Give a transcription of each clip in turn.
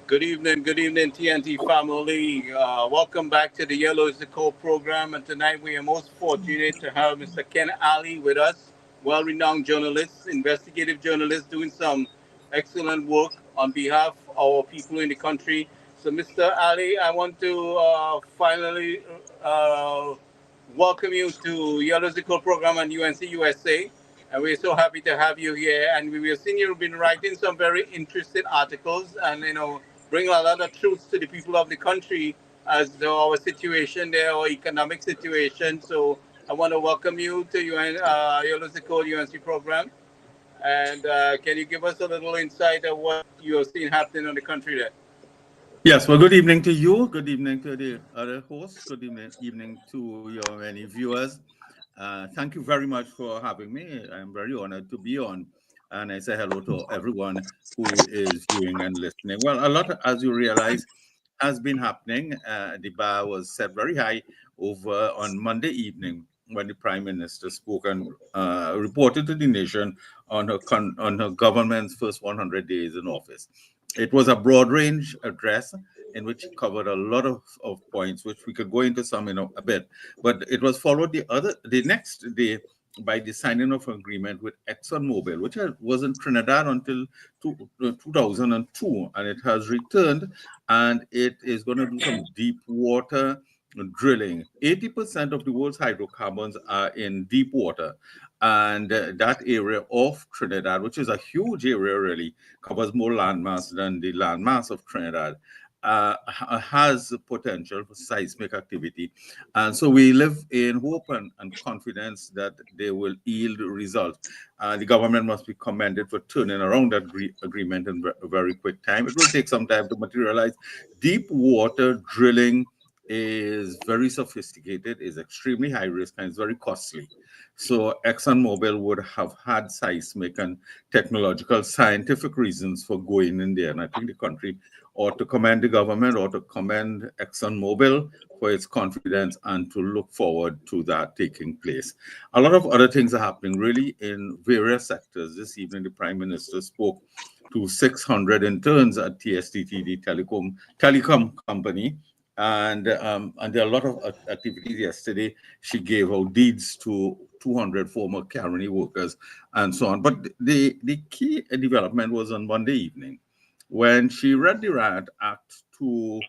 Good evening, TNT family. Welcome back to the Yellow is the Code program. And tonight we are most fortunate to have Mr. Ken Ali with us, well renowned journalist, investigative journalist, doing some excellent work on behalf of our people in the country. So, Mr. Ali, I want to finally welcome you to Yellow is the Code program on UNC USA. And we're so happy to have you here. And we have seen you've been writing some very interesting articles and, bring a lot of truths to the people of the country as to our situation there, our economic situation. So I want to welcome you to your Code UNC program. And can you give us a little insight of what you're seeing happening in the country there? Yes, well, good evening to you. Good evening to the other hosts. Good evening to your many viewers. Thank you very much for having me. I'm very honored to be on. And I say hello to everyone who is viewing and listening. Well, a lot, as you realize, has been happening. The bar was set very high over on Monday evening when the Prime Minister spoke and reported to the nation on on her government's first 100 days in office. It was a broad range address in which it covered a lot of points, which we could go into some in a bit. But it was followed the next day by the signing of an agreement with ExxonMobil, which was in Trinidad until 2002, and it has returned, and it is going to do some deep water drilling. 80% of the world's hydrocarbons are in deep water, and that area of Trinidad, which is a huge area, really covers more landmass than the landmass of Trinidad, has potential for seismic activity. And so we live in hope and confidence that they will yield results. The government must be commended for turning around that agreement in a very quick time. It will take some time to materialize. Deep water drilling is very sophisticated, is extremely high risk, and it's very costly. So ExxonMobil would have had seismic and technological, scientific reasons for going in there. And I think the country ought to commend the government or to commend ExxonMobil for its confidence and to look forward to that taking place. A lot of other things are happening really in various sectors. This evening, the Prime Minister spoke to 600 interns at TSTT, the telecom company. And there are a lot of activities. Yesterday, she gave out deeds to 200 former Caroni workers and so on. But the key development was on Monday evening when she read the Riot Act to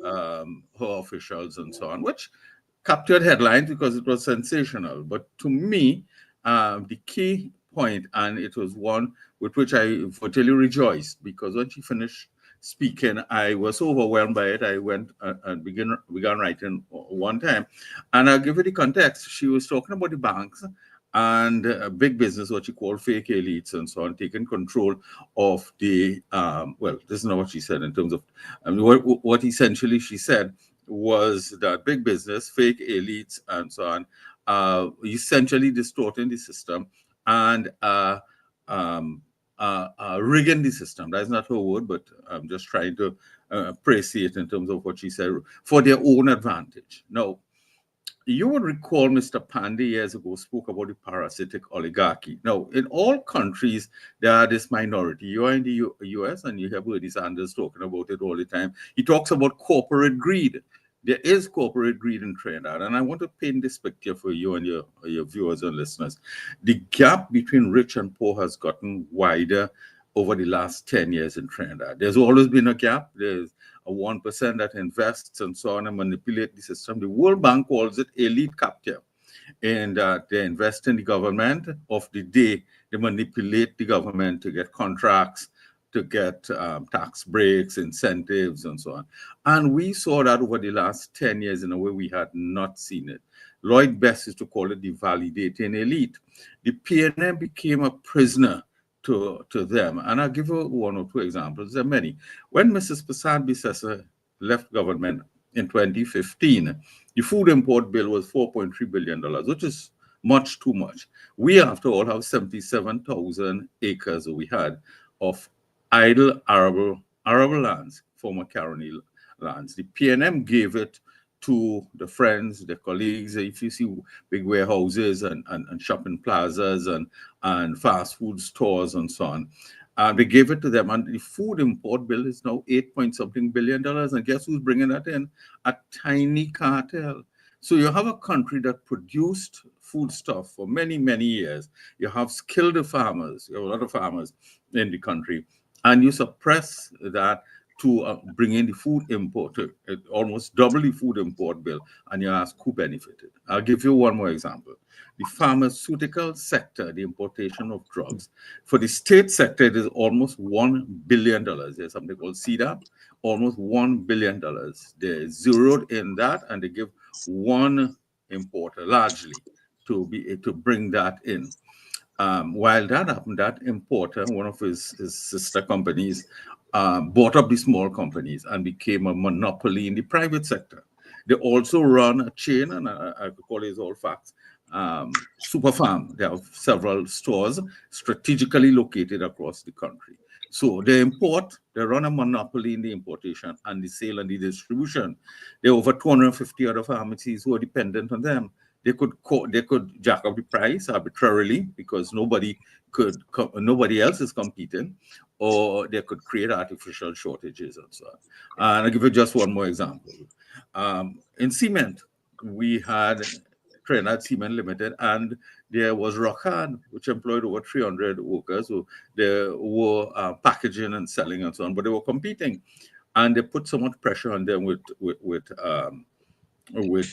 her officials and so on, which captured headlines because it was sensational. But to me, the key point, and it was one with which I virtually rejoiced, because when she finished speaking, I was so overwhelmed by it. I went and began writing one time. And I'll give you the context. She was talking about the banks and big business, what she called fake elites and so on, taking control of the, well, this is not what she said in terms of, what essentially she said was that big business, fake elites and so on, essentially distorting the system and um, rigging the system. That's not her word, but I'm just trying to appreciate in terms of what she said for their own advantage. Now, you would recall Mr. Pandey years ago spoke about the parasitic oligarchy. Now, in all countries, there are this minority. You are in the US and you have Bernie Sanders talking about it all the time. He talks about corporate greed. There is corporate greed in Trinidad. And I want to paint this picture for you and your viewers and listeners. The gap between rich and poor has gotten wider over the last 10 years in Trinidad. There's always been a gap. There's a 1% that invests and so on and manipulate the system. The World Bank calls it elite capture. And they invest in the government of the day. They manipulate the government to get contracts, to get tax breaks, incentives, and so on. And we saw that over the last 10 years in a way we had not seen it. Lloyd Best used to call it the validating elite. The PNM became a prisoner to them. And I'll give you one or two examples. There are many. When Mrs. Prasad Bisesa left government in 2015, the food import bill was $4.3 billion, which is much too much. We, after all, have 77,000 acres we had of idle arable lands, former Caroni lands. The PNM gave it to the friends, the colleagues. If you see big warehouses and shopping plazas and fast food stores and so on. And we gave it to them, and the food import bill is now 8 point something billion dollars. And guess who's bringing that in? A tiny cartel. So you have a country that produced foodstuff for many, many years. You have skilled farmers, you have a lot of farmers in the country, and you suppress that to bring in the food import, almost double the food import bill, and you ask who benefited. I'll give you one more example. The pharmaceutical sector, the importation of drugs. For the state sector, it is almost $1 billion. There's something called CEDAP, almost $1 billion. They zeroed in that, and they give one importer largely to bring that in. While that happened, that importer, one of his sister companies, bought up the small companies and became a monopoly in the private sector. They also run a chain, and I could call it all facts, super farm. They have several stores strategically located across the country. So they import, they run a monopoly in the importation and the sale and the distribution. There are over 250 other pharmacies who are dependent on them. They could jack up the price arbitrarily because nobody else is competing, or they could create artificial shortages and so on. And I'll give you just one more example. In cement, we had Trinidad Cement Limited, and there was Rockhan, which employed over 300 workers who they were packaging and selling and so on, but they were competing, and they put so much pressure on them with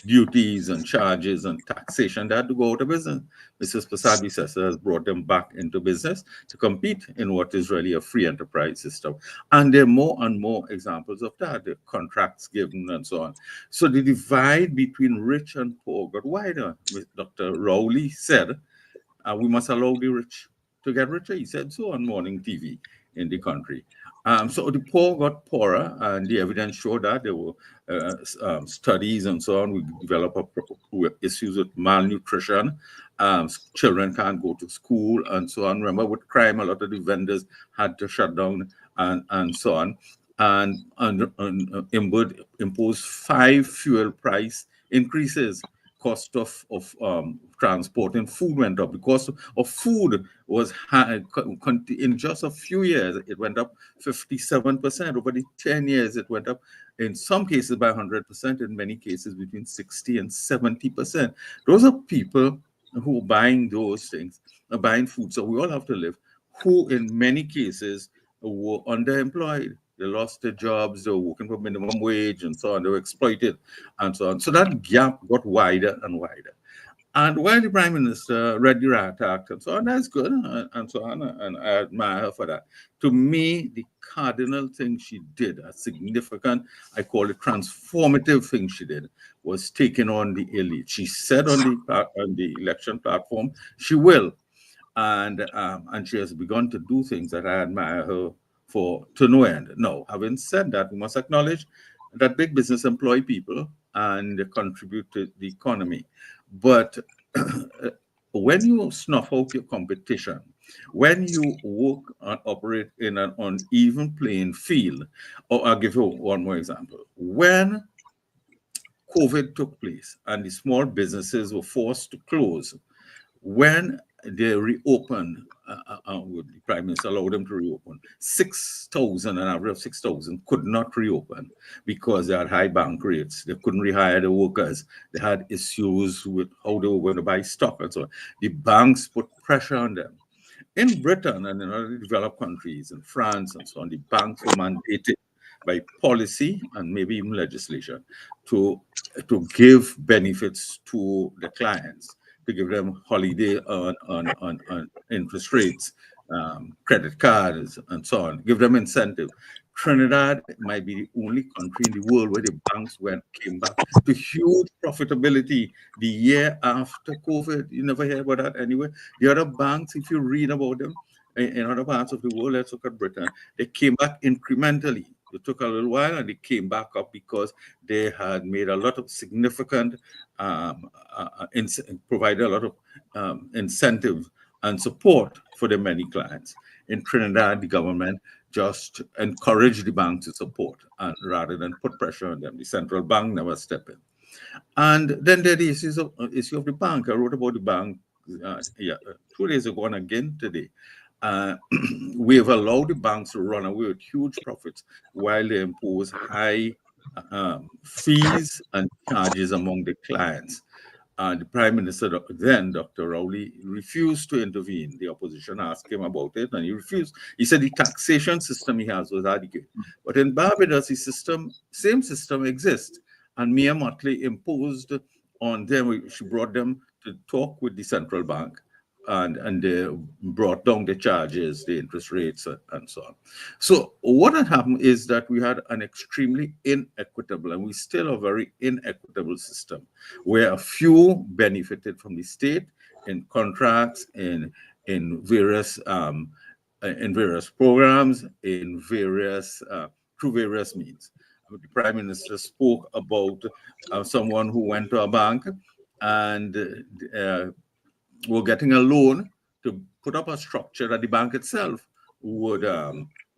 duties and charges and taxation that had to go out of business. Mrs. Prasad Visesa has brought them back into business to compete in what is really a free enterprise system. And there are more and more examples of that, the contracts given and so on. So the divide between rich and poor got wider. Dr. Rowley said, we must allow the rich to get richer. He said so on morning TV in the country. So the poor got poorer, and the evidence showed that there were studies and so on. We developed issues with malnutrition. Children can't go to school and so on. Remember, with crime, a lot of the vendors had to shut down and so on. And imposed 5 fuel price increases. Cost of transporting food went up. The cost of food was high. In just a few years, it went up 57%. Over the 10 years, it went up in some cases by 100%, in many cases between 60 and 70%. Those are people who are buying those things, are buying food. So we all have to live, who in many cases were underemployed. They lost their jobs, they were working for minimum wage and so on, they were exploited and so on. So that gap got wider and wider. And while the Prime Minister read the Rat Act and so on, that's good and so on, and I admire her for that. To me, the cardinal thing she did, a significant, I call it transformative thing she did, was taking on the elite. She said on the election platform, she will. And she has begun to do things that I admire her for to no end. Now, having said that, we must acknowledge that big business employ people and they contribute to the economy. But when you snuff out your competition, when you work and operate in an uneven playing field, or I'll give you one more example. When COVID took place and the small businesses were forced to close, when they reopened, the Prime Minister allowed them to reopen, 6,000, an average of 6,000, could not reopen because they had high bank rates. They couldn't rehire the workers. They had issues with how they were going to buy stock and so on. The banks put pressure on them. In Britain and in other developed countries, in France and so on, the banks were mandated by policy and maybe even legislation to give benefits to the clients, to give them holiday on interest rates, credit cards, and so on, give them incentive. Trinidad might be the only country in the world where the banks came back to huge profitability the year after COVID. You never hear about that anywhere. The other banks, if you read about them in other parts of the world, let's look at Britain, they came back incrementally. It took a little while and they came back up because they had made a lot of significant, provided a lot of incentive and support for the many clients. In Trinidad, the government just encouraged the bank to support rather than put pressure on them. The central bank never stepped in. And then there is the issue of the bank. I wrote about the bank 2 days ago and again today. we've allowed the banks to run away with huge profits while they impose high fees and charges among the clients. The Prime Minister then, Dr. Rowley, refused to intervene. The opposition asked him about it, and he refused. He said the taxation system he has was adequate. But in Barbados, the same system exists. And Mia Mottley imposed on them, she brought them to talk with the central bank, and they brought down the charges, the interest rates, and so on. So what had happened is that we had an extremely inequitable, and we still a very inequitable system, where a few benefited from the state in contracts, in various programs, in various through various means. The Prime Minister spoke about someone who went to a bank and were getting a loan to put up a structure that the bank itself would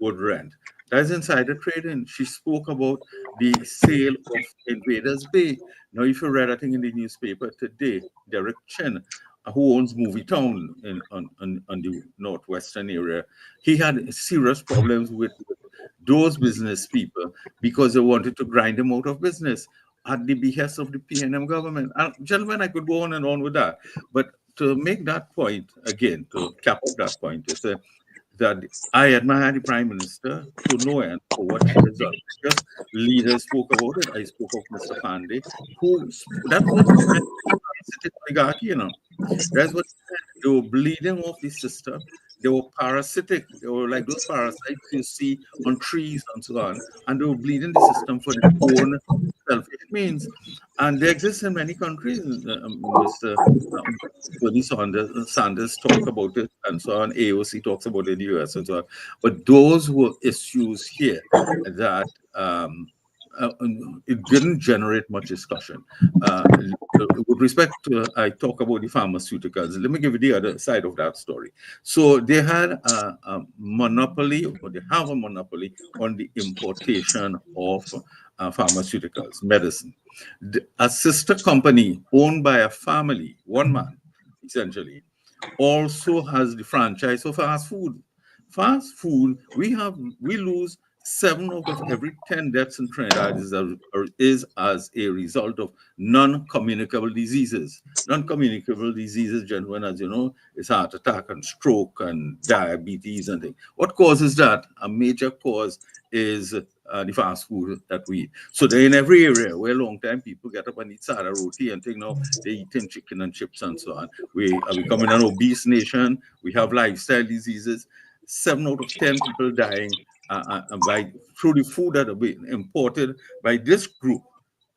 rent. That's insider trading. She spoke about the sale of Invaders Bay. Now, if you read, I think in the newspaper today, Derek Chen, who owns Movie Town on the northwestern area, he had serious problems with those business people because they wanted to grind him out of business at the behest of the PNM government. Gentlemen, I could go on and on with that, but to make that point again, to cap up that point, is that I admire the Prime Minister to no end for what she has done. Just leaders spoke about it. I spoke of Mr. Pandey, that's what he meant, parasitic oligarchy, you know. That's what they were bleeding off the system. They were parasitic. They were like those parasites you see on trees and so on. And they were bleeding the system for their own selfish means. And they exist in many countries. Mr. Bernie Sanders talk about it and so on. AOC talks about it in the US and so on. But those were issues here that it didn't generate much discussion. With respect to, I talk about the pharmaceuticals. Let me give you the other side of that story. So they had a monopoly, or they have a monopoly on the importation of pharmaceuticals, medicine. A sister company owned by a family, one man, essentially, also has the franchise for fast food. Fast food, we lose 7 out of every 10 deaths in Trinidad is as a result of non-communicable diseases. Non-communicable diseases, gentlemen, as you know, is heart attack and stroke and diabetes and things. What causes that? A major cause is the fast food that we eat. So they're in every area where long-time people get up and eat sada roti and think, no, they're eating chicken and chips and so on. We are becoming an obese nation. We have lifestyle diseases. 7 out of 10 people dying through the food that are being imported by this group,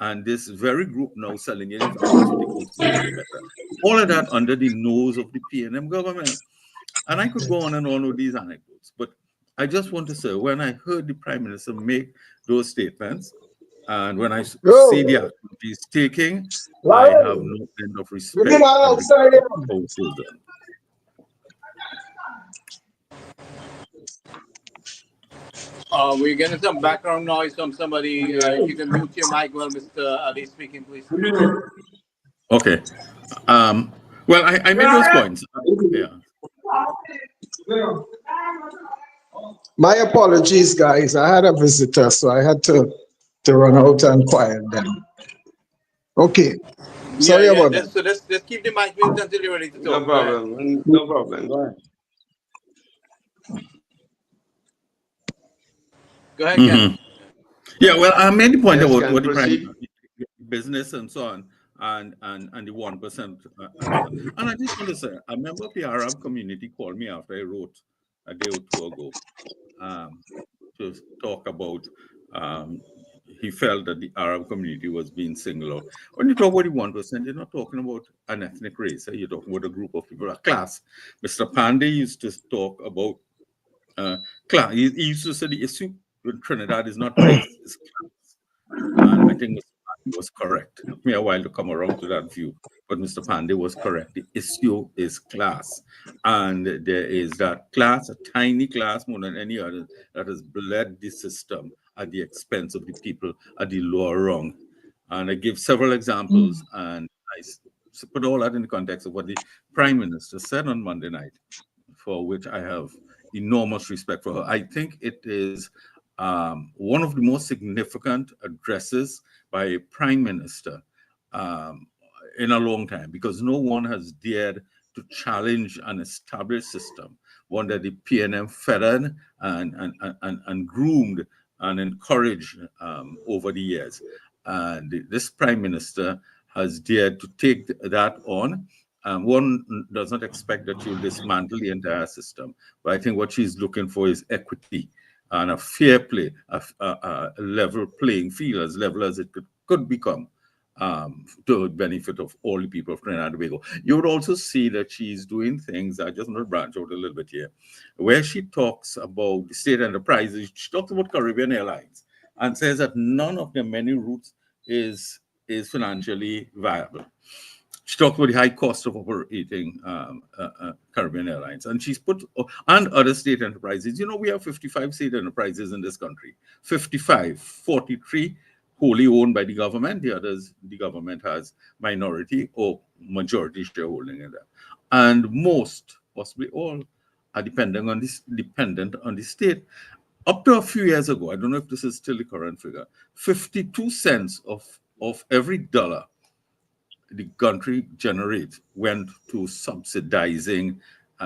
and this very group now selling it in pharmaceuticals. All of that under the nose of the PNM government. And I could go on and on with these anecdotes, but I just want to say, when I heard the Prime Minister make those statements, and when I see the action he's taking, I have no end of respect. We're getting some background noise from somebody. If you can mute your mic while Mr. Ali is speaking, please. Okay. Well, I made those points. Yeah. My apologies, guys. I had a visitor, so I had to run out and quiet them. Okay. Sorry about that. So let's keep the mic muted until you're ready to talk. No problem. No problem. Go ahead. Go ahead, Ken. Yeah, well, I made the point Yes, about what the proceed. business and so on, and the 1%. And I just want to say, a member of the Arab community called me after I wrote a day or two ago to talk about he felt that the Arab community was being singled out. When you talk about the 1%, you're not talking about an ethnic race. You're talking about a group of people, a class. Mr. Pandey used to talk about class. He used to say the issue with Trinidad is not race, it's class. And I think Mr. Pandey was correct. It took me a while to come around to that view, but Mr. Pandey was correct. The issue is class. And there is that class, a tiny class more than any other, that has bled the system at the expense of the people at the lower rung. And I give several examples, and I put all that in the context of what the Prime Minister said on Monday night. for which I have enormous respect for her. I think it is one of the most significant addresses by a prime minister um, in a long time, because no one has dared to challenge an established system, one that the PNM feathered and groomed and encouraged over the years. And this prime minister has dared to take that on. One does not expect that she'll dismantle the entire system, but I think what she's looking for is equity and a fair play, a level playing field, as level as it could become, to the benefit of all the people of Trinidad and Tobago. You would also see that she's doing things, I just want to branch out a little bit here, where she talks about the state enterprises. She talks about Caribbean Airlines and says that none of the many routes is financially viable. She talked about the high cost of operating Caribbean Airlines, and she's put, and other state enterprises. You know, we have 55 state enterprises in this country, 55, 43 wholly owned by the government. The others, the government has minority or majority shareholding in them. And most, possibly all, are dependent on the state. Up to a few years ago, I don't know if this is still the current figure, 52 cents of every dollar the country generates went to subsidizing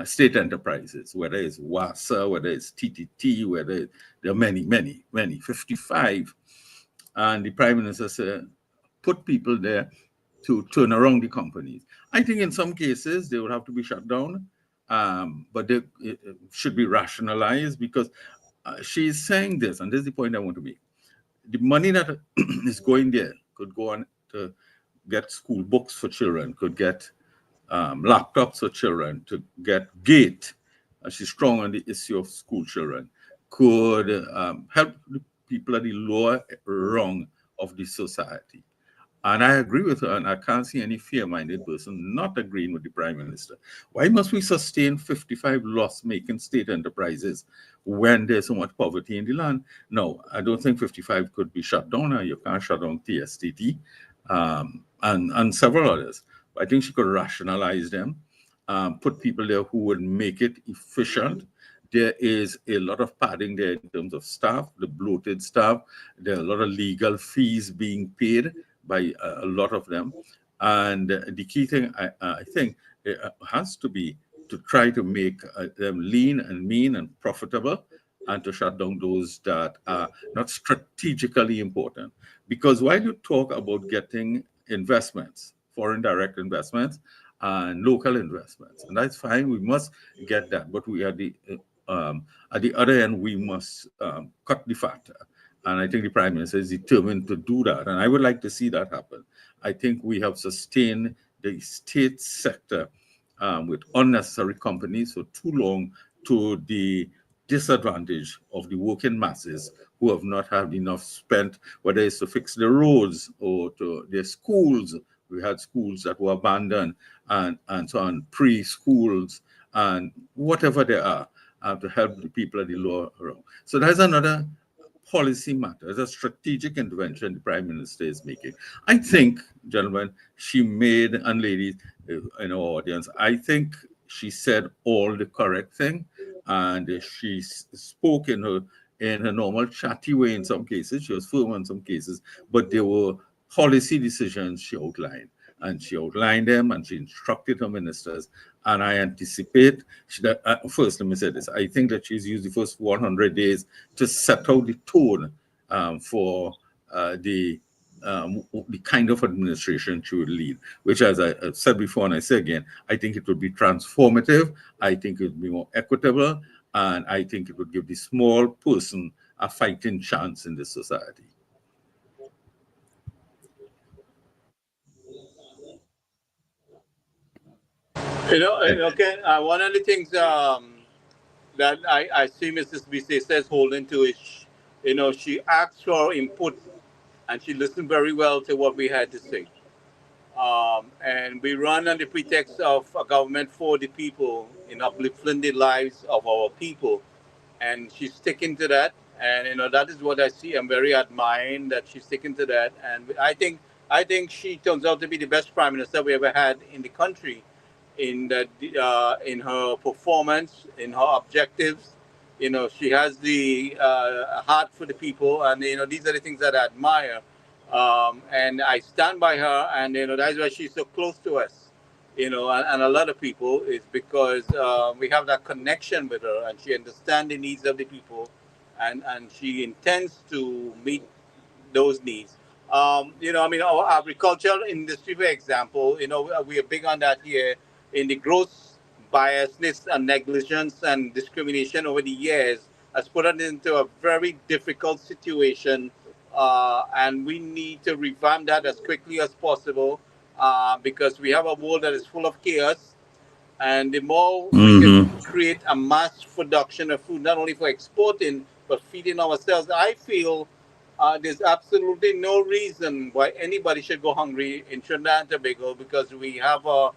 state enterprises, whether it's WASA, whether it's TTT, whether there are many, 55. And the prime minister said, put people there to turn around the companies. I think in some cases they would have to be shut down, but it should be rationalized, because she's saying this, and this is the point I want to make. The money that is going there could go on to get school books for children, could get laptops for children, to get GATE. She's strong on the issue of school children, could help the people at the lower rung of the society. And I agree with her, and I can't see any fair-minded person not agreeing with the prime minister. Why must we sustain 55 loss-making state enterprises when there's so much poverty in the land? No, I don't think 55 could be shut down. You can't shut down TSTT and several others. But I think she could rationalize them, put people there who would make it efficient. There is a lot of padding there in terms of staff, the bloated staff. There are a lot of legal fees being paid by a lot of them. And the key thing, I think, has to be to try to make them lean and mean and profitable, and to shut down those that are not strategically important. Because while you talk about getting investments, foreign direct investments, and local investments, and that's fine, we must get that. But we are at the other end, we must cut the fat. And I think the prime minister is determined to do that. And I would like to see that happen. I think we have sustained the state sector with unnecessary companies for too long, to the disadvantage of the working masses who have not had enough spent, whether it's to fix the roads or to their schools. We had schools that were abandoned and so on, preschools and whatever they are, to help the people at the lower rung. So that's another policy matter. There's a strategic intervention the prime minister is making. I think, gentlemen, she made, and ladies in our audience, I think she said all the correct thing, and she spoke in her normal chatty way in some cases. She was firm in some cases, but there were policy decisions she outlined. And she outlined them, and she instructed her ministers. And I anticipate that, first, let me say this. I think that she's used the first 100 days to set out the tone for the kind of administration she would lead, which, as I said before, and I say again, I think it would be transformative. I think it would be more equitable. And I think it would give the small person a fighting chance in this society. Okay, one of the things that I see Mrs. Bise says holding to is, she asked for input, and she listened very well to what we had to say. And we run on the pretext of a government for the people, in uplifting the lives of our people. And she's sticking to that. And, that is what I see. I'm very admiring that she's sticking to that. And I think she turns out to be the best prime minister we ever had in the country. in the in her performance, in her objectives. She has the heart for the people, and these are the things that I admire. And I stand by her, and that's why she's so close to us. And a lot of people is because we have that connection with her, and she understands the needs of the people, and she intends to meet those needs. I mean, our agricultural industry, for example, we are big on that here. In the gross biasness and negligence and discrimination over the years has put us into a very difficult situation, and we need to revamp that as quickly as possible because we have a world that is full of chaos, and the more we can Mm-hmm. create a mass production of food, not only for exporting, but feeding ourselves, I feel there's absolutely no reason why anybody should go hungry in Trinidad and Tobago because we have a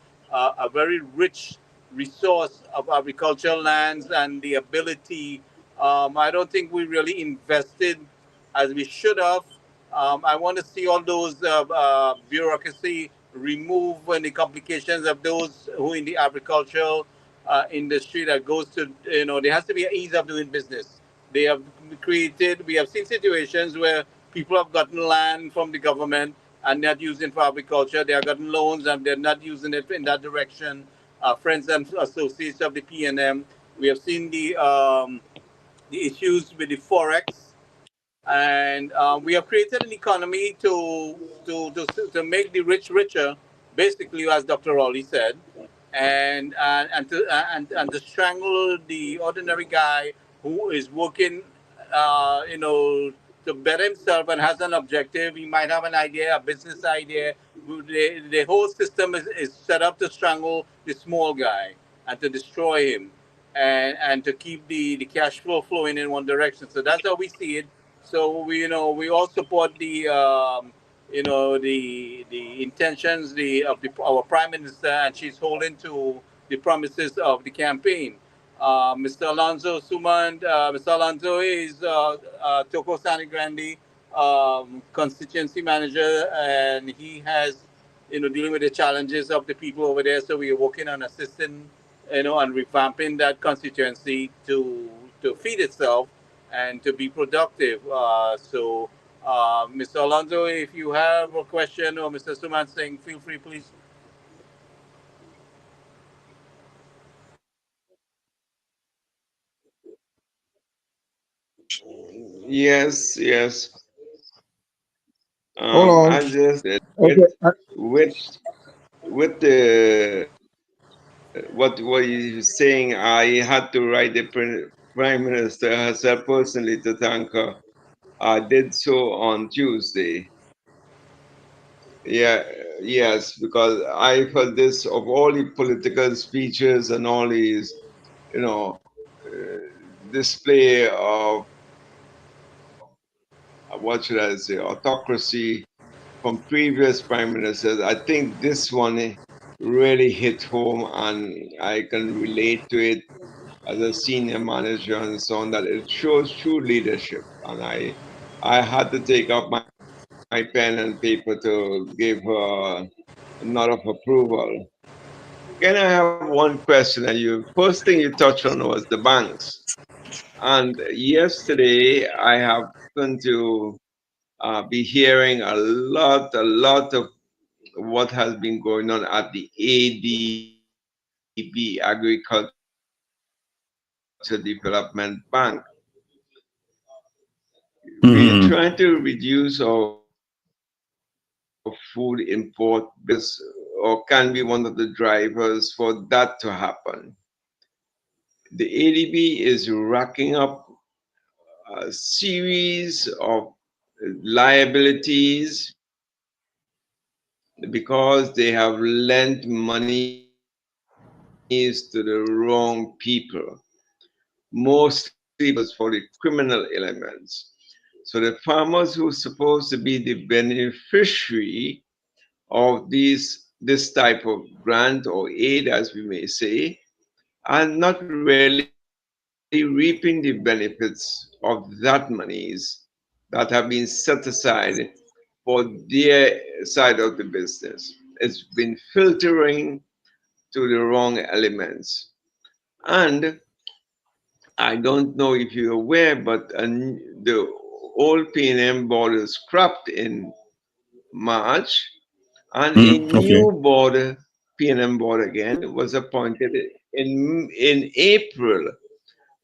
very rich resource of agricultural lands and the ability. I don't think we really invested as we should have. I want to see all those bureaucracy remove and the complications of those who in the agricultural industry that goes to, there has to be an ease of doing business. They have created, we have seen situations where people have gotten land from the government and not using for agriculture. They have gotten loans and they're not using it in that direction. Friends and associates of the PNM. We have seen the issues with the forex, and we have created an economy to make the rich richer, basically, as Dr. Rowley said, and to strangle the ordinary guy who is working, to better himself and has an objective. He might have an idea, a business idea. The whole system is set up to strangle the small guy and to destroy him and to keep the cash flow flowing in one direction. So that's how we see it. So we all support the intentions of our prime minister, and she's holding to the promises of the campaign. Mr. Alonso Suman, Mr. Alonso is Toko Sani Grande constituency manager, and he has dealing with the challenges of the people over there. So we are working on assisting, and revamping that constituency to feed itself and to be productive. Mr. Alonso, if you have a question, or Mr. Suman Singh, feel free, please. Yes, yes. Hold on. I just Okay. with with the what he's saying, I had to write the prime minister herself personally to thank her. I did so on Tuesday. Yeah, yes, because I felt this of all the political speeches and all these, you know, display of what should I say, autocracy from previous prime ministers. I think this one really hit home, and I can relate to it as a senior manager and so on. That it shows true leadership, and I had to take up my pen and paper to give her a nod of approval. Can I have one question? And you first thing you touched on was the banks. And yesterday I happened to be hearing a lot of what has been going on at the ADB, Agriculture Development Bank. We are Mm-hmm. trying to reduce our food import business, or can be one of the drivers for that to happen. The ADB is racking up a series of liabilities because they have lent monies to the wrong people, mostly because for the criminal elements. So the farmers who are supposed to be the beneficiary of this type of grant or aid, as we may say, are not really reaping the benefits of that monies that have been set aside for their side of the business. It's been filtering to the wrong elements. And I don't know if you're aware, but the old P&M board was scrapped in March, and a new board, P&M board again, was appointed in April.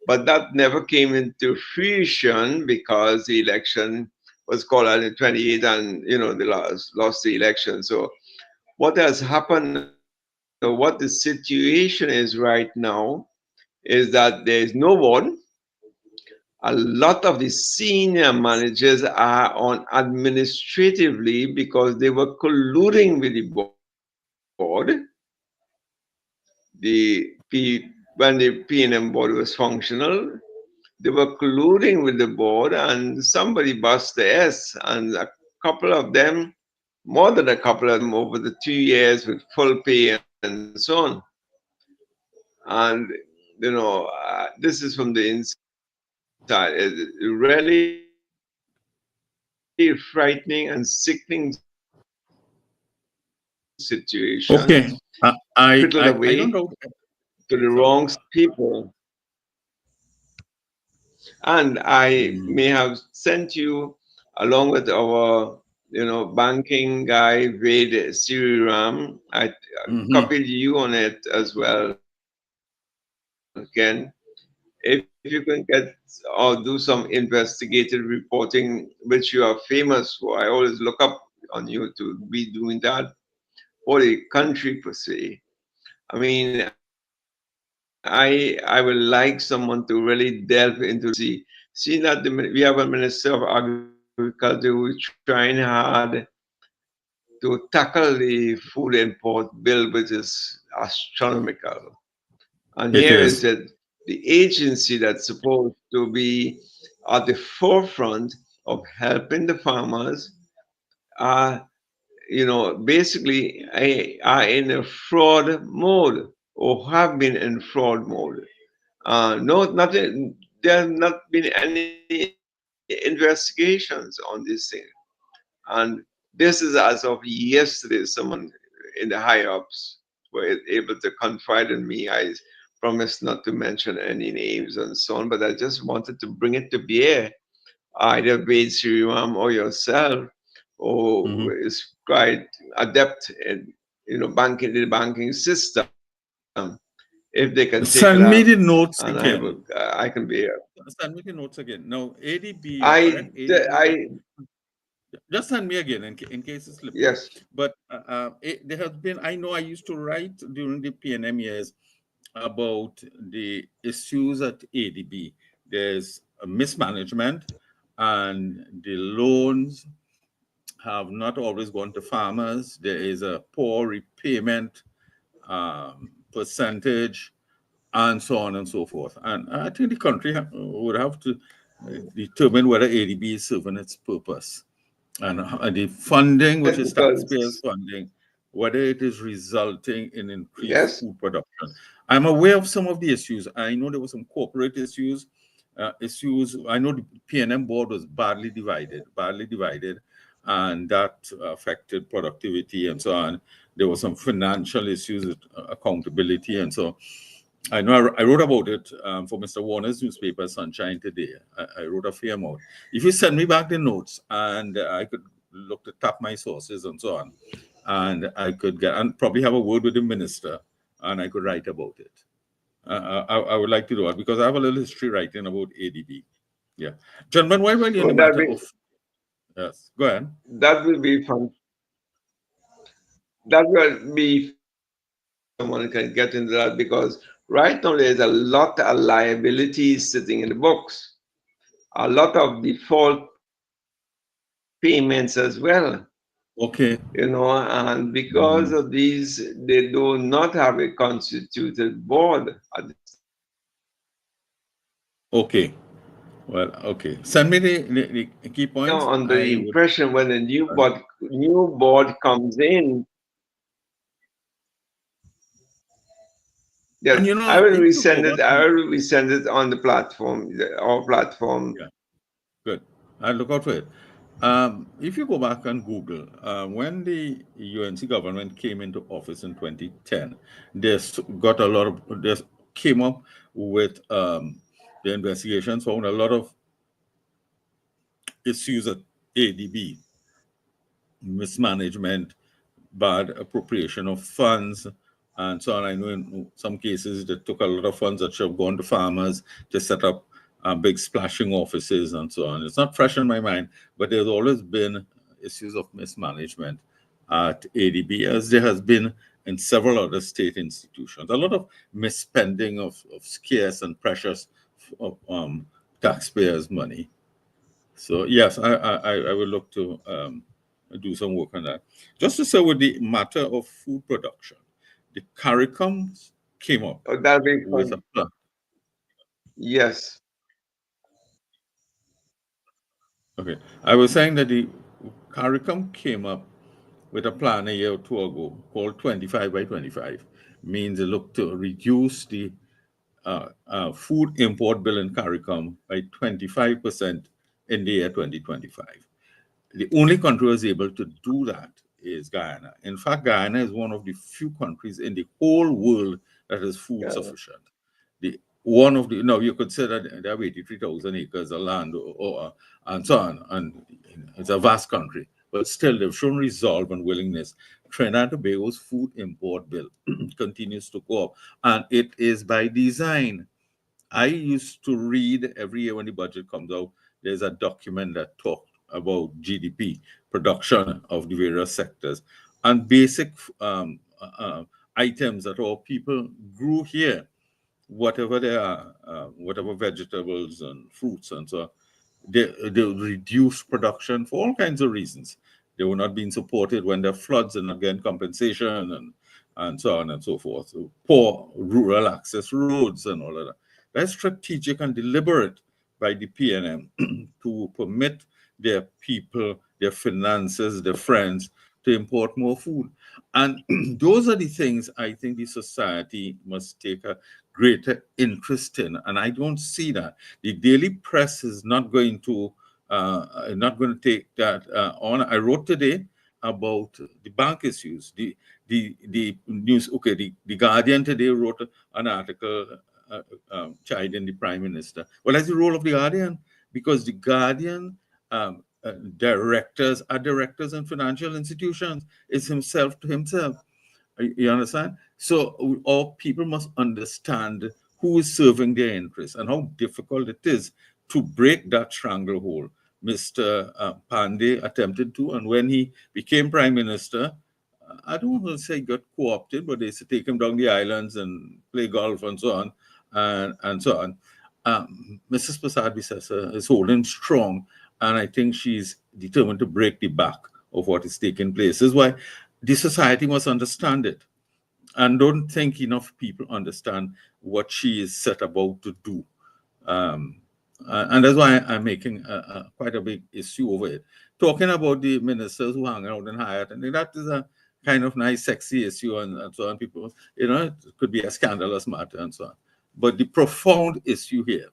But that never came into fruition because the election was called on the 28th, and they lost the election. So what has happened, what the situation is right now, is that there is no board. A lot of the senior managers are on administrative leave because they were colluding with the board. When the P&M board was functional, they were colluding with the board, and somebody bust the S, and a couple of them, more than a couple of them, over the 2 years with full pay and so on. And this is from the inside. It's really frightening and sickening situation. Okay, I don't know. To the wrong people. And I may have sent you, along with our banking guy Ved Sriram, I copied you on it as well. Again, if you can get or do some investigative reporting, which you are famous for, I always look up on you to be doing that for the country per se. I mean, I would like someone to really delve into seeing that we have a Minister of Agriculture who is trying hard to tackle the food import bill, which is astronomical. And here is it, the agency that's supposed to be at the forefront of helping the farmers basically are in a fraud mode, or have been in fraud mode. There have not been any investigations on this thing. And this is as of yesterday, someone in the high-ups were able to confide in me. I promised not to mention any names and so on, but I just wanted to bring it to bear, either Ved Sriram or yourself, who is quite adept in the banking system. If they can send me the notes and again. I can be here. Send me the notes again. No, ADB. Just send me again in case it's slipped. Yes. But there has been, I know I used to write during the P&M years about the issues at ADB. There's a mismanagement, and the loans have not always gone to farmers. There is a poor repayment percentage, and so on and so forth. And I think the country would have to determine whether ADB is serving its purpose. And the funding, which is taxpayers' funding, whether it is resulting in increased food production. I'm aware of some of the issues. I know there were some corporate issues. I know the P&M board was badly divided, and that affected productivity and so on. There were some financial issues with accountability, and so I know I wrote about it for Mr. Warner's newspaper, Sunshine Today. I wrote a fair amount. If you send me back the notes, and I could look to tap my sources and so on, and I could get and probably have a word with the minister, and I could write about it. I would like to do it because I have a little history writing about ADB. Yeah, gentlemen, why were you in the matter of? Yes, go ahead. That will be fun. That will be someone can get into that, because right now there's a lot of liabilities sitting in the books, a lot of default payments as well. Okay. And because of these, they do not have a constituted board. Okay. Well, okay. Send me the key points. Under the impression when a new board comes in. Yes, I will resend it. I will resend it on the platform, our platform. Yeah. Good. I'll look out for it. If you go back and Google, when the UNC government came into office in 2010, they came up with the investigations found a lot of issues at ADB, mismanagement, bad appropriation of funds, and so on. I know in some cases they took a lot of funds that should have gone to farmers to set up big splashing offices and so on. It's not fresh in my mind, but there's always been issues of mismanagement at ADB, as there has been in several other state institutions. A lot of misspending of scarce and precious taxpayers' money. So yes, I will look to do some work on that. Just to say, with the matter of food production, the CARICOM came up Oh, that'll be with fun. a plan. Yes. Okay, I was saying that the CARICOM came up with a plan a year or two ago called 25 by 25. Means it looked to reduce the food import bill in CARICOM by 25% in the year 2025. The only country who was able to do that is Guyana. In fact, Guyana is one of the few countries in the whole world that is food sufficient. You could say that they have 83,000 acres of land and so on, and it's a vast country, but still they've shown resolve and willingness. Trinidad and Tobago's food import bill continues to go up, and it is by design. I used to read every year when the budget comes out, there's a document that talks about GDP, production of the various sectors, and basic items that all people grew here, whatever they are, whatever vegetables and fruits and so on, they reduce production for all kinds of reasons. They were not being supported when there are floods and not getting compensation and so on and so forth. So poor rural access roads and all of that. That's strategic and deliberate by the PNM to permit their people, their finances, their friends to import more food. And those are the things I think the society must take a greater interest in. And I don't see that. The daily press is not going to take that on. I wrote today about the bank issues. The news. Okay, the Guardian today wrote an article chiding the Prime Minister. Well, that's the role of the Guardian, because the Guardian directors are directors in financial institutions. It's himself to himself. You understand? So all people must understand who is serving their interests and how difficult it is to break that stranglehold. Mr. Pandey attempted to, and when he became Prime Minister, I don't want to say he got co-opted, but they used to take him down the islands and play golf and so on, and so on. Mrs. Prasad-Bissessar is holding strong, and I think she's determined to break the back of what is taking place. This is why the society must understand it. And don't think enough people understand what she is set about to do. And that's why I'm making quite a big issue over it. Talking about the ministers who hang out in Hyatt, and that is a kind of nice, sexy issue, and so on. People, it could be a scandalous matter and so on. But the profound issue here,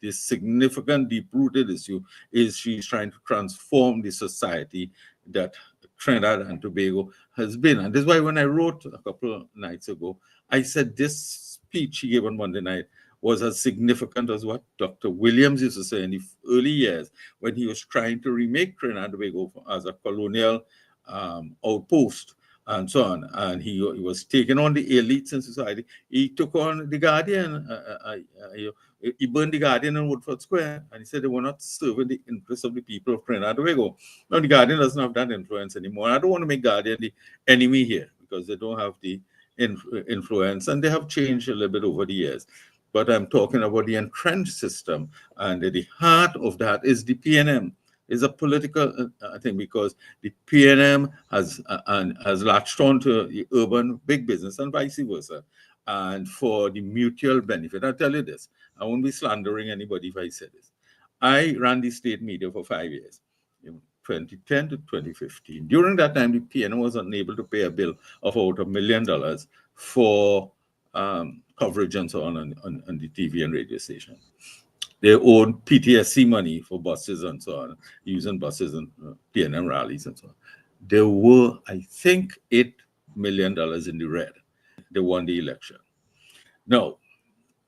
the significant, deep-rooted issue, is she's trying to transform the society that Trinidad and Tobago has been. And this is why when I wrote a couple of nights ago, I said this speech he gave on Monday night was as significant as what Dr. Williams used to say in the early years when he was trying to remake Trinidad and Tobago as a colonial outpost and so on. And he was taking on the elites in society. He took on the Guardian. He burned the Guardian in Woodford Square, and he said they were not serving the interests of the people of Trinidad and Tobago. Now, the Guardian doesn't have that influence anymore. I don't want to make Guardian the enemy here because they don't have the influence, and they have changed a little bit over the years. But I'm talking about the entrenched system, and at the heart of that is the PNM. Is a political thing, because the PNM has latched on to the urban big business and vice versa, and for the mutual benefit. I'll tell you this, I won't be slandering anybody if I say this. I ran the state media for 5 years, 2010 to 2015. During that time, the PNM was unable to pay a bill of about $1 million for coverage and so on the TV and radio station. their own PTSC money for buses and so on, using buses and PNM rallies and so on. There were, I think, $8 million in the red. They won the election. Now,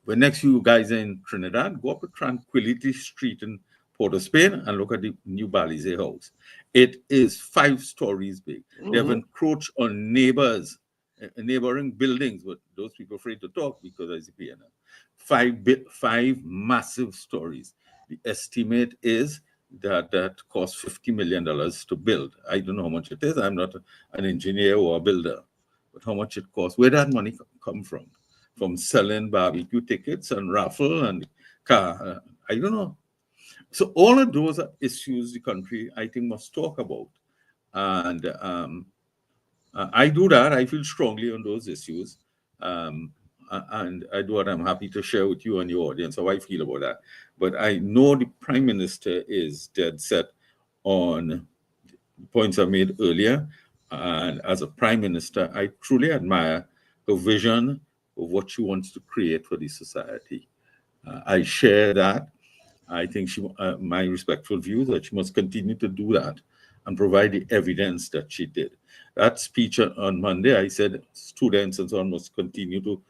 when next you guys are in Trinidad, go up to Tranquility Street in Port of Spain and look at the new Balize house. It is 5 stories big. They have encroached on neighbors, neighboring buildings, but those people afraid to talk because of the PNM. 5 massive stories. The estimate is that cost $50 million to build. I don't know how much it is. I'm not an engineer or a builder, but how much it costs. Where that money come from? From selling barbecue tickets and raffle and car. I don't know. So all of those are issues the country, I think, must talk about. And I do that. I feel strongly on those issues. And I do what I'm happy to share with you and your audience how I feel about that. But I know the Prime Minister is dead set on the points I made earlier. And as a Prime Minister, I truly admire her vision of what she wants to create for the society. I share that. I think my respectful view is that she must continue to do that and provide the evidence that she did. That speech on Monday, I said students and so on must continue to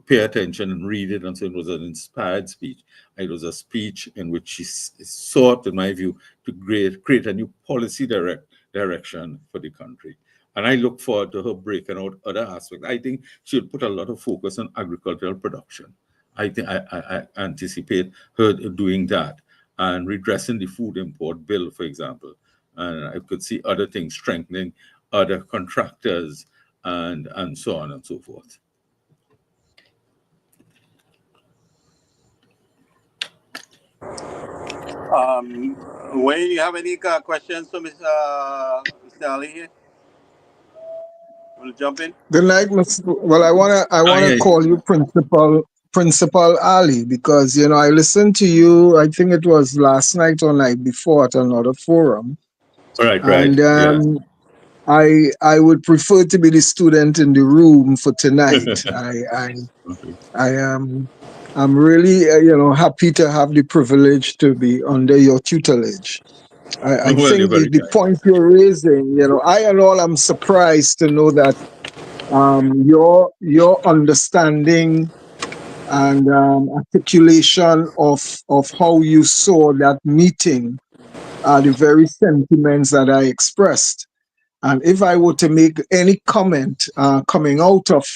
pay attention and read it, and so it was an inspired speech. It was a speech in which she sought, in my view, to create a new policy direction for the country. And I look forward to her breaking out other aspects. I think she'll put a lot of focus on agricultural production. I think I anticipate her doing that and redressing the food import bill, for example. And I could see other things, strengthening other contractors and so on and so forth. Wayne, you have any questions for Mr. Ali here? Will you jump in? Good night, Mr. Well, I wanna call you Principal Ali, because you know I listened to you. I think it was last night or night before at another forum. Right. And I would prefer to be the student in the room for tonight. I'm really happy to have the privilege to be under your tutelage. I think the point you're raising, I'm surprised to know that your understanding and articulation of how you saw that meeting are the very sentiments that I expressed. And if I were to make any comment coming out of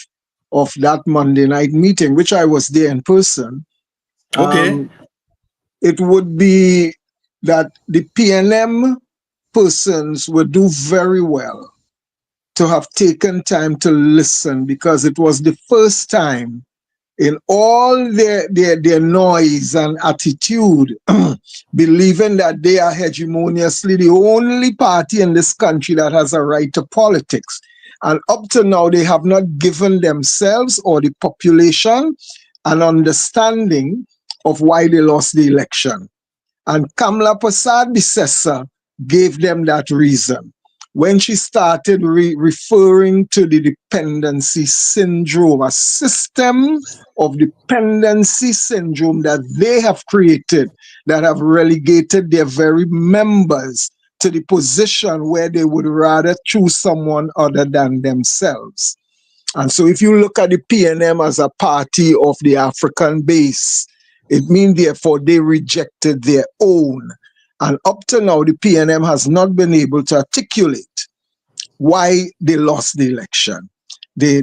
that Monday night meeting, which I was there in person, it would be that the PNM persons would do very well to have taken time to listen, because it was the first time in all their noise and attitude, believing that they are hegemoniously the only party in this country that has a right to politics. And up to now, they have not given themselves or the population an understanding of why they lost the election. And Kamla Persad-Bissessar gave them that reason when she started referring to the dependency syndrome, a system of dependency syndrome that they have created, that have relegated their very members to the position where they would rather choose someone other than themselves. And so if you look at the PNM as a party of the African base, it means therefore they rejected their own. And up to now, the PNM has not been able to articulate why they lost the election. They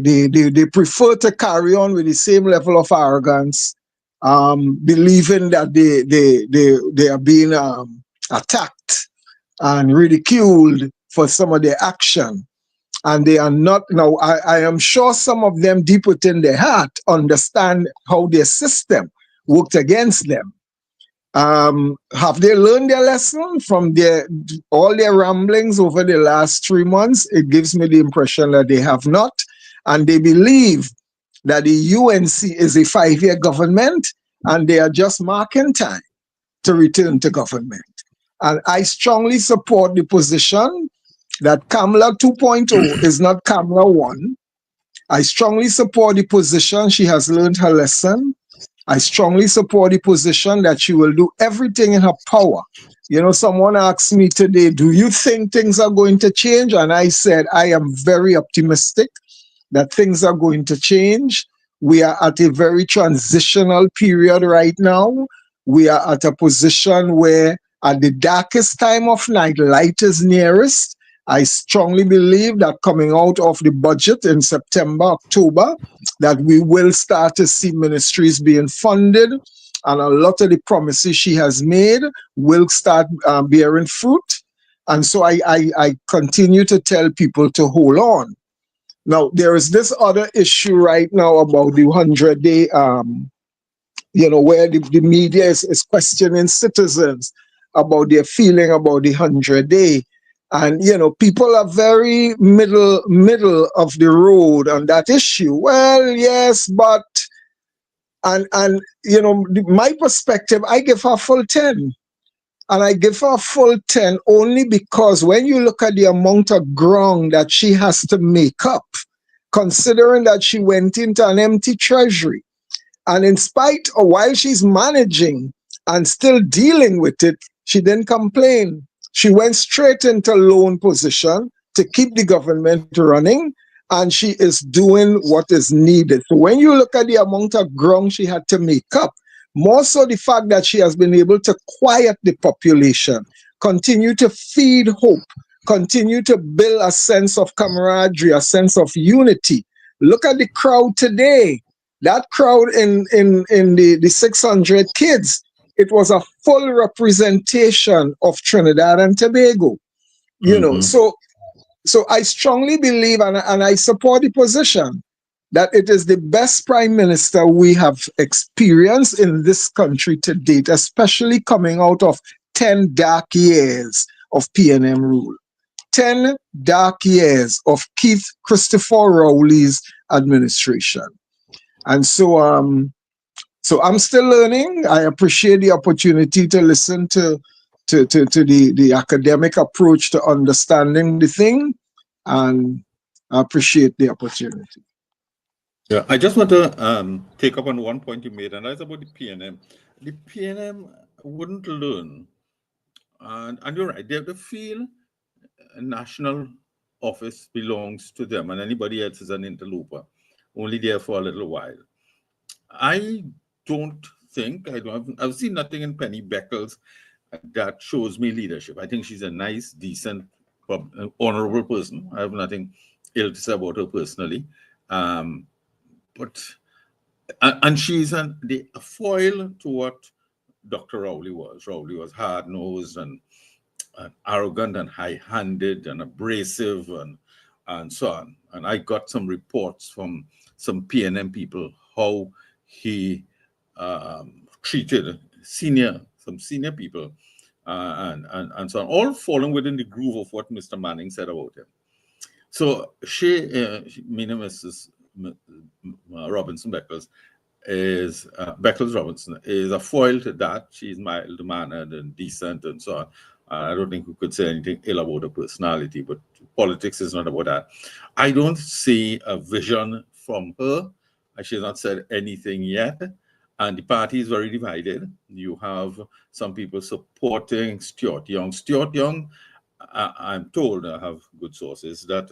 prefer to carry on with the same level of arrogance, believing that they are being attacked and ridiculed for some of their action. And they are not, now I am sure some of them deep within their heart understand how their system worked against them. Have they learned their lesson from all their ramblings over the last 3 months? It gives me the impression that they have not. And they believe that the UNC is a 5-year government and they are just marking time to return to government. And I strongly support the position that Kamla 2.0 is not Kamla 1. I strongly support the position she has learned her lesson. I strongly support the position that she will do everything in her power. You know, someone asked me today, do you think things are going to change? And I said, I am very optimistic that things are going to change. We are at a very transitional period right now. We are at a position where at the darkest time of night, light is nearest. I strongly believe that coming out of the budget in September, October, that we will start to see ministries being funded, and a lot of the promises she has made will start bearing fruit. And so I continue to tell people to hold on. Now, there is this other issue right now about the 100-day, where the media is questioning citizens about their feeling about the 100-day. And, people are very middle of the road on that issue. Well, yes, but, my perspective, I give her full 10. And I give her full 10 only because when you look at the amount of ground that she has to make up, considering that she went into an empty treasury, and in spite of while she's managing and still dealing with it, she didn't complain. She went straight into loan position to keep the government running, and she is doing what is needed. So when you look at the amount of ground she had to make up, more so the fact that she has been able to quiet the population, continue to feed hope, continue to build a sense of camaraderie, a sense of unity. Look at the crowd today. That crowd in the 600 kids, it was a full representation of Trinidad and Tobago. So I strongly believe, and I support the position, that it is the best prime minister we have experienced in this country to date, especially coming out of 10 dark years of PNM rule. 10 dark years of Keith Christopher Rowley's administration. And so I'm still learning. I appreciate the opportunity to listen to the academic approach to understanding the thing, and I appreciate the opportunity. Yeah, I just want to take up on one point you made, and that's about the PNM. The PNM wouldn't learn, and you're right, they feel a national office belongs to them, and anybody else is an interloper, only there for a little while. I don't think, I've seen nothing in Penny Beckles that shows me leadership. I think she's a nice, decent, honorable person. I have nothing ill to say about her personally. And she's a foil to what Dr. Rowley was. Rowley was hard-nosed and arrogant and high-handed and abrasive and so on. And I got some reports from some PNM people how he treated some senior people and so on, all falling within the groove of what Mr. Manning said about him. So Mrs. Robinson Beckles Beckles Robinson is a foil to that. She's mild-mannered and decent and so on. I don't think we could say anything ill about her personality, but politics is not about that. I don't see a vision from her. She has not said anything yet. And the party is very divided. You have some people supporting Stuart Young. Stuart Young, I'm told, I have good sources, that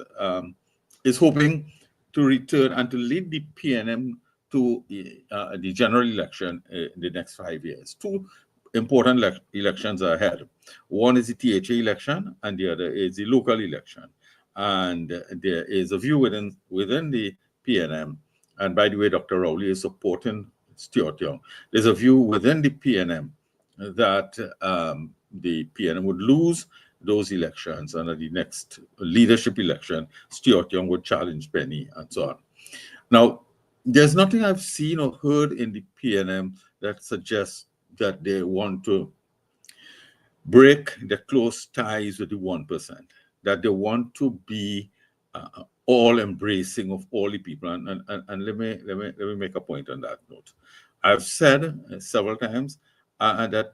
is hoping to return and to lead the PNM to the general election in the next 5 years. Two important elections are ahead. One is the THA election, and the other is the local election. And there is a view within the PNM, and by the way, Dr. Rowley is supporting Stuart Young. There's a view within the PNM that the PNM would lose those elections, and at the next leadership election, Stuart Young would challenge Penny and so on. Now, there's nothing I've seen or heard in the PNM that suggests that they want to break the close ties with the 1%, that they want to be all-embracing of all the people. And let me make a point on that note. I've said several times that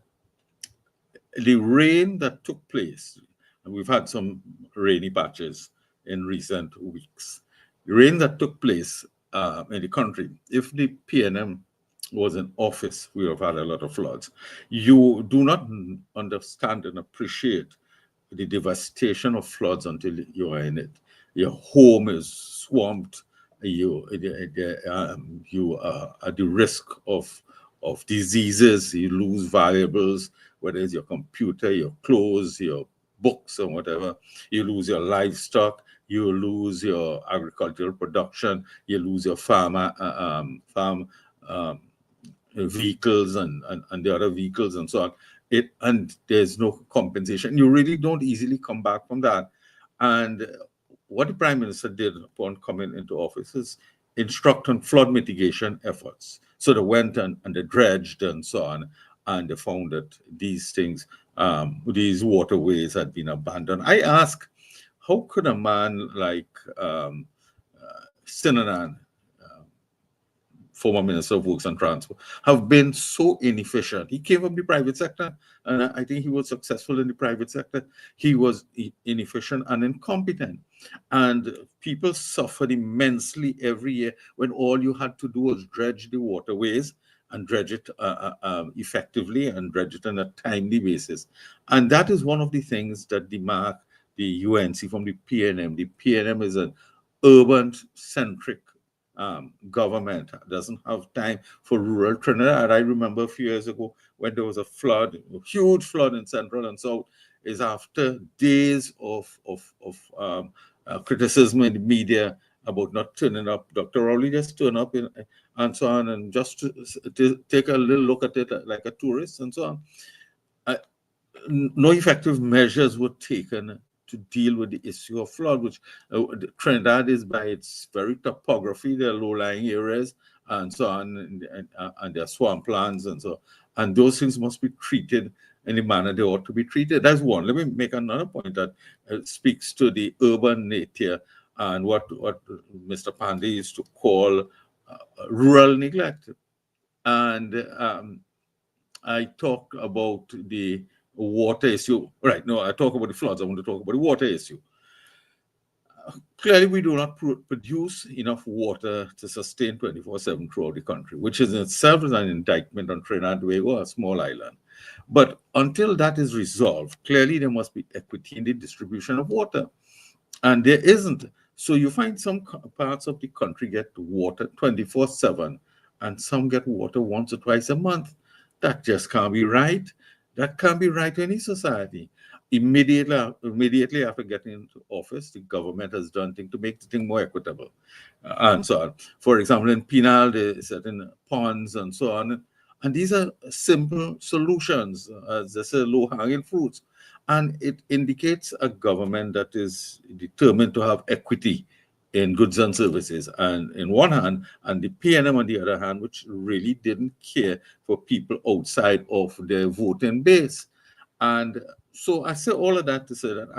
the rain that took place, and we've had some rainy patches in recent weeks, the rain that took place in the country, if the PNM was in office, we have had a lot of floods. You do not understand and appreciate the devastation of floods until you are in it. Your home is swamped. You are at the risk of diseases. You lose valuables, whether it's your computer, your clothes, your books, or whatever. You lose your livestock. You lose your agricultural production. You lose your farm vehicles and the other vehicles and so on. And there's no compensation. You really don't easily come back from that. And what the Prime Minister did upon coming into office is instruct on flood mitigation efforts. So they went and they dredged and so on, and they found that these things, these waterways had been abandoned. I ask, how could a man like Sinanan, former Minister of Works and Transport, have been so inefficient? He came from the private sector, and I think he was successful in the private sector. He was inefficient and incompetent. And people suffered immensely every year when all you had to do was dredge the waterways and dredge it effectively and dredge it on a timely basis. And that is one of the things that demark the UNC from the PNM. The PNM is an urban-centric government, doesn't have time for rural Trinidad. I remember a few years ago when there was a flood, a huge flood in Central and South, is after days of criticism in the media about not turning up. Dr. Rowley just turned up and so on, and just to take a little look at it like a tourist and so on. No effective measures were taken to deal with the issue of flood, which Trinidad is, by its very topography, there are low-lying areas and so on, and there are swamplands and so on. And those things must be treated in the manner they ought to be treated. That's one. Let me make another point that speaks to the urban nature and what Mr. Pandey used to call rural neglect. And I talk about the water issue. Right, no, I talk about the floods. I want to talk about the water issue. Clearly, we do not produce enough water to sustain 24/7 throughout the country, which is in itself an indictment on Trinidad and Tobago, a small island. But until that is resolved, clearly there must be equity in the distribution of water. And there isn't. So you find some parts of the country get water 24/7, and some get water once or twice a month. That just can't be right. That can't be right in any society. Immediately after getting into office, the government has done things to make the thing more equitable, and so on. For example, in Penal, they set in ponds and so on. And these are simple solutions, as they say, low-hanging fruits. And it indicates a government that is determined to have equity in goods and services, and in one hand, and the PNM on the other hand, which really didn't care for people outside of their voting base. And so I say all of that to say that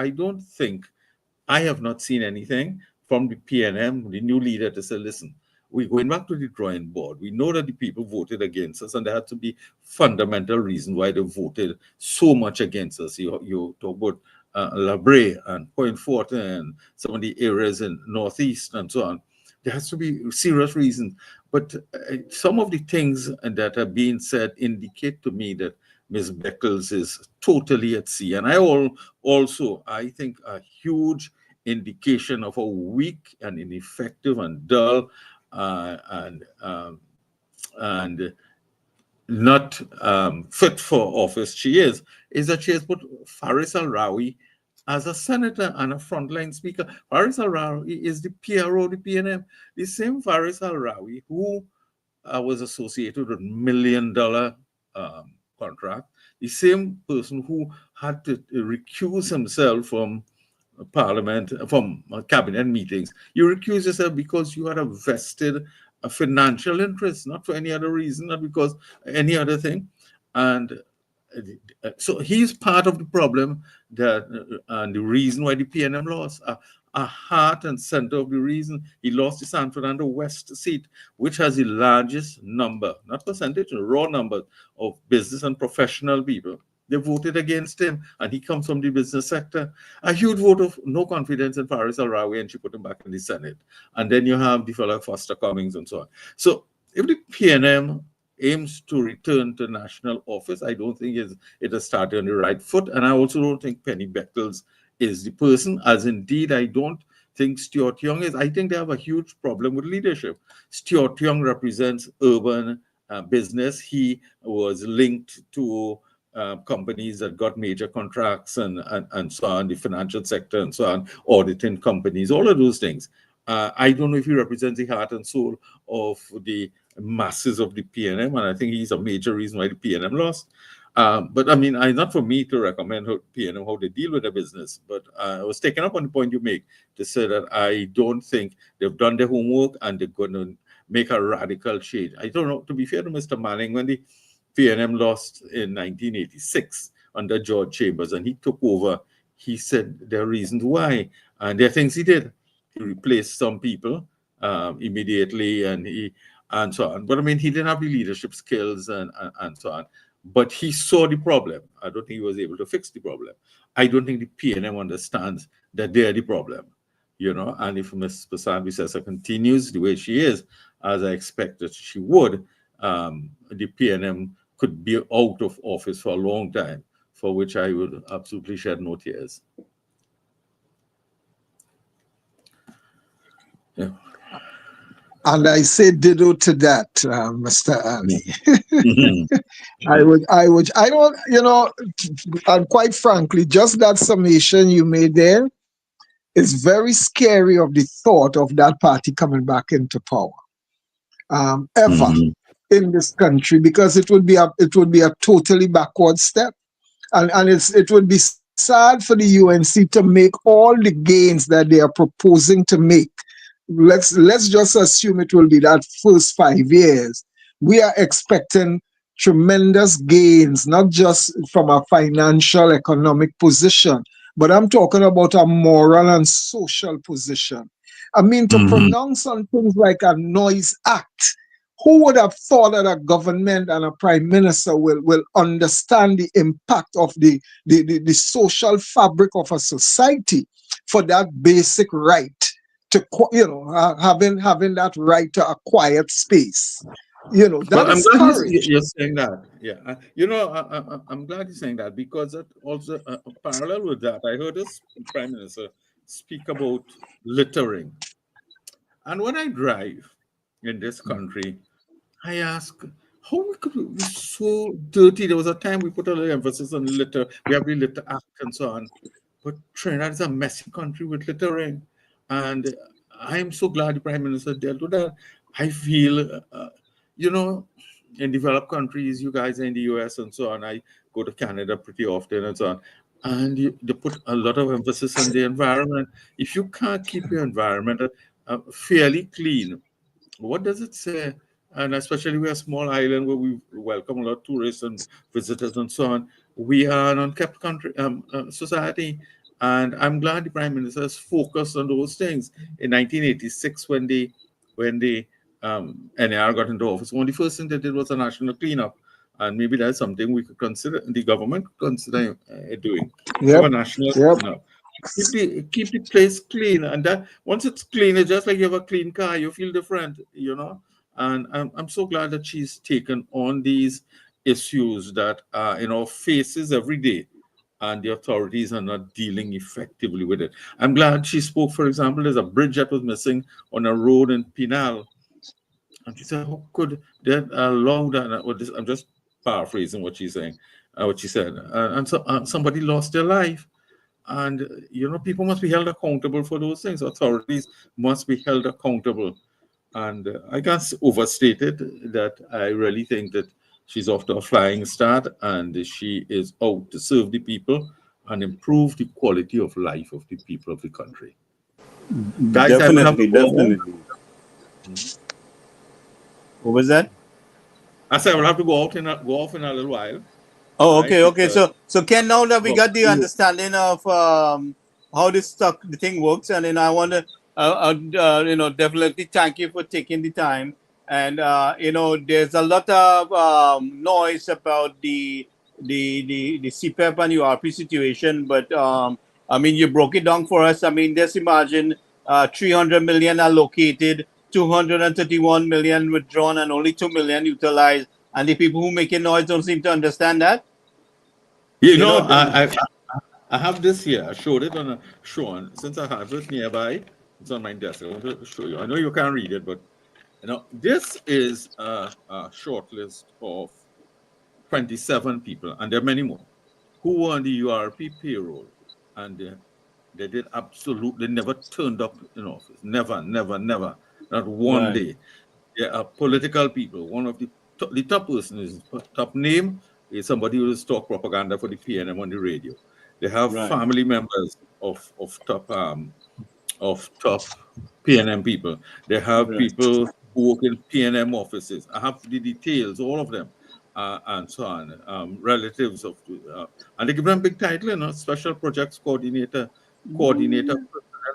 I have not seen anything from the PNM, the new leader, to say, listen, we're going back to the drawing board. We know that the people voted against us, and there had to be fundamental reasons why they voted so much against us. You talk about La Brea and Point Fortin and some of the areas in Northeast and so on. There has to be serious reasons. But some of the things that are being said indicate to me that Ms. Beckles is totally at sea. And I think a huge indication of how weak and ineffective and dull and not fit for office she is that she has put Faris Al-Rawi as a senator and a frontline speaker. Faris Al-Rawi is the PRO of the PNM, the same Faris Al-Rawi who was associated with $1 million contract, the same person who had to recuse himself from Parliament, from cabinet meetings. You recuse yourself because you had a vested financial interest, not for any other reason, not because any other thing. And so he's part of the problem and the reason why the PNM lost. A heart and center of the reason he lost the San Fernando West seat, which has the largest number, not percentage, raw number of business and professional people. They voted against him, and he comes from the business sector. A huge vote of no confidence in Faris Al-Rawi, and she put him back in the Senate. And then you have the fellow Foster Cummings and so on. So if the PNM aims to return to national office. I don't think it has started on the right foot. And I also don't think Penny Beckles is the person, as indeed I don't think Stuart Young is. I think they have a huge problem with leadership. Stuart Young represents urban business. He was linked to companies that got major contracts and so on, the financial sector and so on, auditing companies, all of those things. I don't know if he represents the heart and soul of the masses of the PNM, and I think he's a major reason why the PNM lost. But I mean, not for me to recommend PNM how they deal with their business, but I was taken up on the point you make to say that I don't think they've done their homework and they're going to make a radical change. I don't know, to be fair to Mr. Manning, when the PNM lost in 1986 under George Chambers and he took over, he said there are reasons why, and there are things he did. He replaced some people immediately and so on. But I mean, he didn't have the leadership skills and so on. But he saw the problem. I don't think he was able to fix the problem. I don't think the PNM understands that they're the problem, And if Ms. Prasadvisesa continues the way she is, as I expected she would, the PNM could be out of office for a long time, for which I would absolutely shed no tears. Yeah. And I say ditto to that, Mr. Ali. I don't, and quite frankly, just that summation you made there is very scary of the thought of that party coming back into power, ever in this country, because it would be a totally backward step, and it would be sad for the UNC to make all the gains that they are proposing to make. Let's just assume it will be that first 5 years. We are expecting tremendous gains, not just from a financial, economic position, but I'm talking about a moral and social position. I mean, to pronounce on things like a Noise Act, who would have thought that a government and a prime minister will understand the impact of the social fabric of a society for that basic right? To having that right to a quiet space, But I'm that's glad courage. you're saying that. Yeah, I'm glad you're saying that, because that also parallel with that, I heard this prime minister speak about littering, and when I drive in this country, I ask, how we could be so dirty? There was a time we put a lot of emphasis on litter. We have the Litter Act and so on, but Trinidad is a messy country with littering. And I'm so glad the Prime Minister dealt with that. I feel, in developed countries, you guys are in the US and so on. I go to Canada pretty often and so on. And they put a lot of emphasis on the environment. If you can't keep your environment fairly clean, what does it say? And especially we're a small island where we welcome a lot of tourists and visitors and so on. We are an unkept country, society. And I'm glad the Prime Minister has focused on those things. In 1986, when the NAR got into office, one of the first things they did was a national cleanup. And maybe that's something we could consider, the government could consider doing. Have a national cleanup. Keep the place clean. And that once it's clean, it's just like you have a clean car, you feel different, And I'm so glad that she's taken on these issues that are in our faces every day, and the authorities are not dealing effectively with it. I'm glad she spoke, for example, there's a bridge that was missing on a road in Pinal. And she said, how could they allow that? I'm just paraphrasing what she's saying, what she said. And so somebody lost their life. And, people must be held accountable for those things. Authorities must be held accountable. And I can't overstate it that I really think that she's off to a flying start, and she is out to serve the people and improve the quality of life of the people of the country. Guys, definitely. What was that? I said I will have to go off in a little while. Oh, okay, right? Okay. So Ken, now that we got the understanding of how the thing works, and then I want to, definitely thank you for taking the time. And there's a lot of noise about the CPEP and URP situation, but I mean, you broke it down for us. I mean, just imagine 300 million allocated, 231 million withdrawn, and only 2 million utilized. and the people who making noise don't seem to understand that. You You know, know, I have this here. I showed it on a show, and since I have it nearby, it's on my desk. I want to show you. I know you can't read it, but you know, this is a short list of 27 people, and there are many more, who were on the URP payroll, and they did absolutely never turned up in office. Never, never, never. Not one right, day. They are political people. One of the top person is top name is somebody who is talk propaganda for the PNM on the radio. They have right, family members of top PNM people. They have right, people who work in PNM offices. I have the details, all of them, and so on. Relatives of, and they give them big title, you know, special projects coordinator, personnel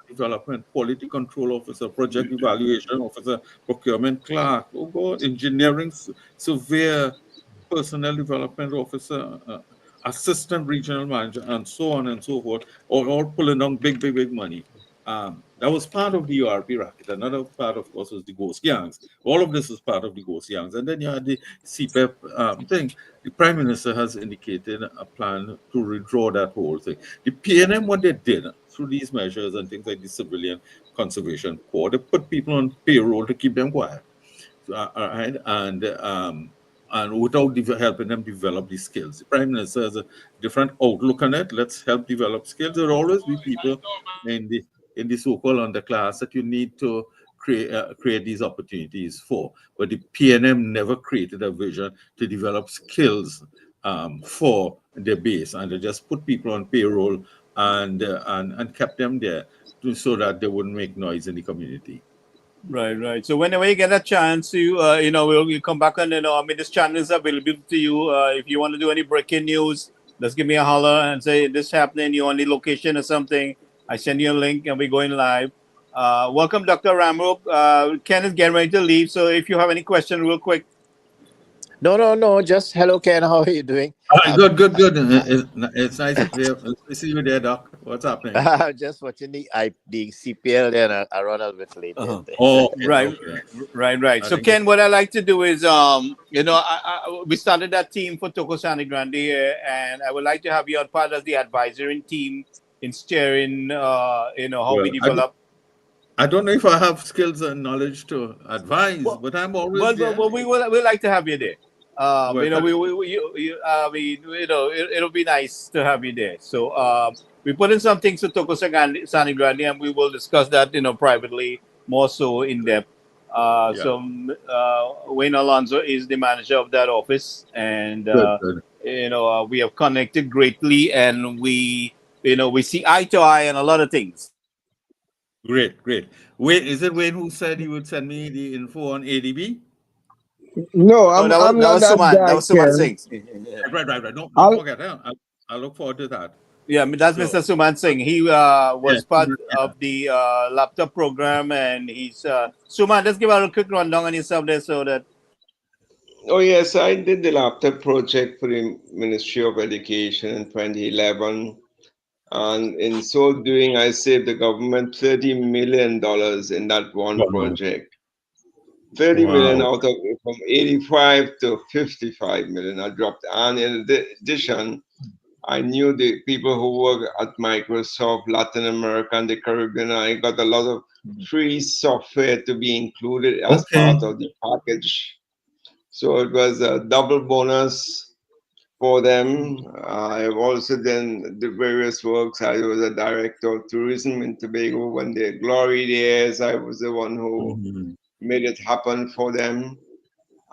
development, quality control officer, project evaluation officer, procurement clerk, oh God, engineering surveyor, personnel development officer, assistant regional manager, and so on and so forth, all pulling down big, big, big money. That was part of the URP racket. Another part, of course, was the ghost gangs. All of this is part of the ghost gangs. And then you had the CPEP thing. The Prime Minister has indicated a plan to redraw that whole thing. The PNM, what they did through these measures and things like the Civilian Conservation Corps, they put people on payroll to keep them quiet. All right, and without helping them develop these skills. The Prime Minister has a different outlook on it. Let's help develop skills. There will always be people in the so-called underclass that you need to create these opportunities for. But the PNM never created a vision to develop skills for their base, and they just put people on payroll and kept them there so that they wouldn't make noise in the community. right. So whenever you get a chance, we'll come back and I mean, this channel is available to you. If you want to do any breaking news, just give me a holler and say this happening. You on the location or something. I send you a link and we're going live. Welcome, Dr. Ramroop. Ken is getting ready to leave, so if you have any question, real quick. No. Just hello, Ken. How are you doing? Good. It's nice to see you there, Doc. What's happening? Just watching the CPL there, and I run a little bit late. Uh-huh. Oh, Right. So Ken, what I like to do is, we started that team for Toko Sani Grande here, and I would like to have you on part of the advisory team in steering, how we develop. I don't know if I have skills and knowledge to advise, but I'm always there. Well, we like to have you there. Well, It'll be nice to have you there. So we put in some things to Toko Sani Grande, and we will discuss that, privately, more so in depth. So Wayne Alonso is the manager of that office, and Good. we have connected greatly, and we see eye to eye on a lot of things. Great. Wait, is it Wayne who said he would send me the info on ADB? No, I'm not that guy. That was Suman Ken. Singh. Right. Don't forget. I look forward to that. Yeah, I mean, that's Mr. Suman Singh. He was part of the laptop program, and he's Suman. Let's give a quick rundown on yourself there, so that. Oh yes, I did the laptop project for the Ministry of Education in 2011. And in so doing, I saved the government $30 million in that one project. 30 million out of from 85 to 55 million. I dropped. And in addition, I knew the people who work at Microsoft, Latin America, and the Caribbean. I got a lot of free software to be included as part of the package. So it was a double bonus for them. I've also done the various works. I was a director of tourism in Tobago when the glory days. I was the one who made it happen for them.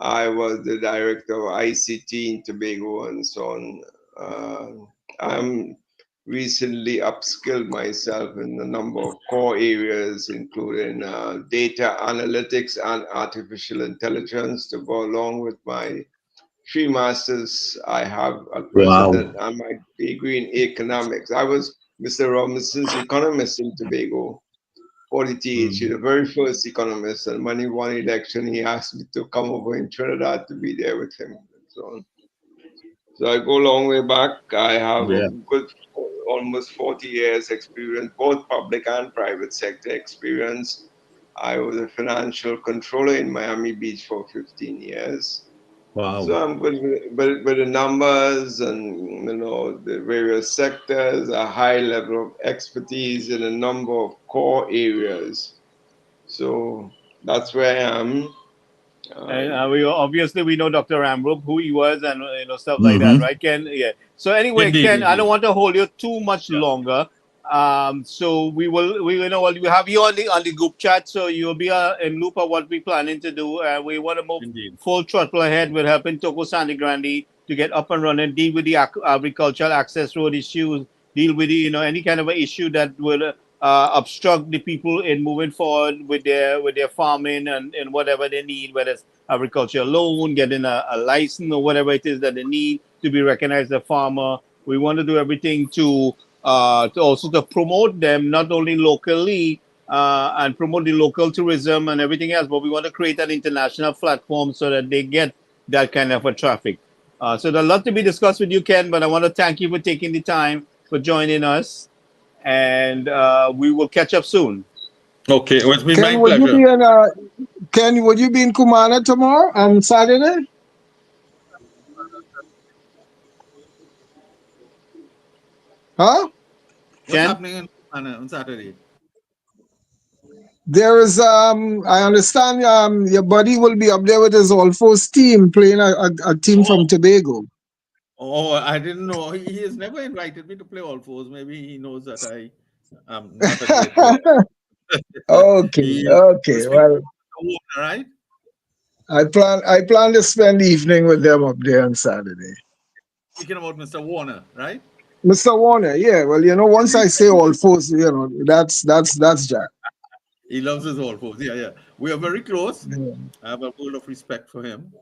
I was the director of ICT in Tobago and so on. I'm recently upskilled myself in a number of core areas, including data analytics and artificial intelligence, to go along with my 3 masters I have at present and my degree in economics. I was Mr. Robinson's economist in Tobago for the THE, the very first economist. And when he won election, he asked me to come over in Trinidad to be there with him and so on. So I go a long way back. I have a good almost 40 years experience, both public and private sector experience. I was a financial controller in Miami Beach for 15 years. Wow. So I'm good with the numbers and the various sectors, a high level of expertise in a number of core areas. So that's where I am. And we know Dr. Amrup, who he was, and stuff like that, Mhm. right, Ken? Yeah. So anyway, Indeed, Ken, I don't indeed. want to hold you too much Yeah. longer. So we have you on the group chat, so you'll be in loop of what we're planning to do. We want to move Indeed. full throttle ahead with helping Toko Sangre Grande to get up and running, deal with the agricultural access road issues, deal with the, any kind of an issue that will obstruct the people in moving forward with their farming and whatever they need, whether it's agricultural loan, getting a license or whatever it is that they need to be recognized as a farmer. We want to do everything to also to promote them not only locally and promote the local tourism and everything else, but we want to create an international platform so that they get that kind of a traffic. So there's a lot to be discussed with you, Ken, but I want to thank you for taking the time for joining us, and we will catch up soon. Okay, it was been my Ken, would you pleasure. be in Ken, would you be in Kumana tomorrow on Saturday? Huh? What's Ken? happening on Saturday? There is I understand your buddy will be up there with his All Force team playing a team from Tobago. Oh, I didn't know. He has never invited me to play all fours. Maybe he knows that I am not a great player. Okay, You okay. speak Well, Warner, right? I plan to spend the evening with them up there on Saturday. Speaking about Mr. Warner, right? Mr. Warner, yeah. Well, once I say All Force, that's Jack. He loves his all fours. Yeah, yeah. We are very close. Yeah. I have a world of respect for him.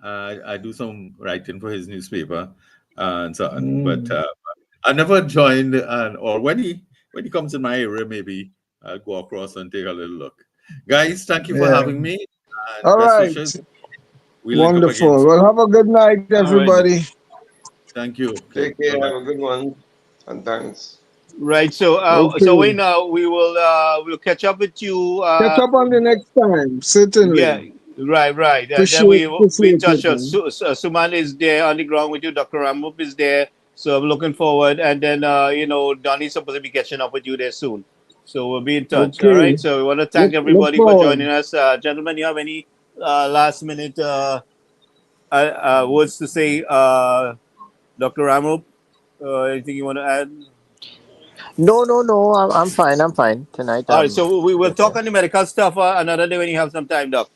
I do some writing for his newspaper and so on. But Mm. I never joined, or when he comes in my area, maybe I'll go across and take a little look. Guys, thank you for Yeah. having me. And All best right. wishes. We'll link up again. Wonderful. Well, have a good night, All right. everybody. Thank you. Okay, Take care. bye-bye. Have a good one. And thanks. Right. So, Okay. Wayne, we'll catch up with you. Catch up on the next time, certainly. Yeah. Right. And then Appreciate be in touch. it, man. Suman is there on the ground with you. Dr. Ramup is there. So I'm looking forward. And then Donnie's supposed to be catching up with you there soon. So we'll be in touch. All Okay. right. So we want to thank Look everybody for forward. joining us. Gentlemen, you have any last minute words to say, Dr. Ramup? Anything you want to add? No. I'm fine. Tonight. All right, so we will talk okay. on the medical stuff another day when you have some time, Doc.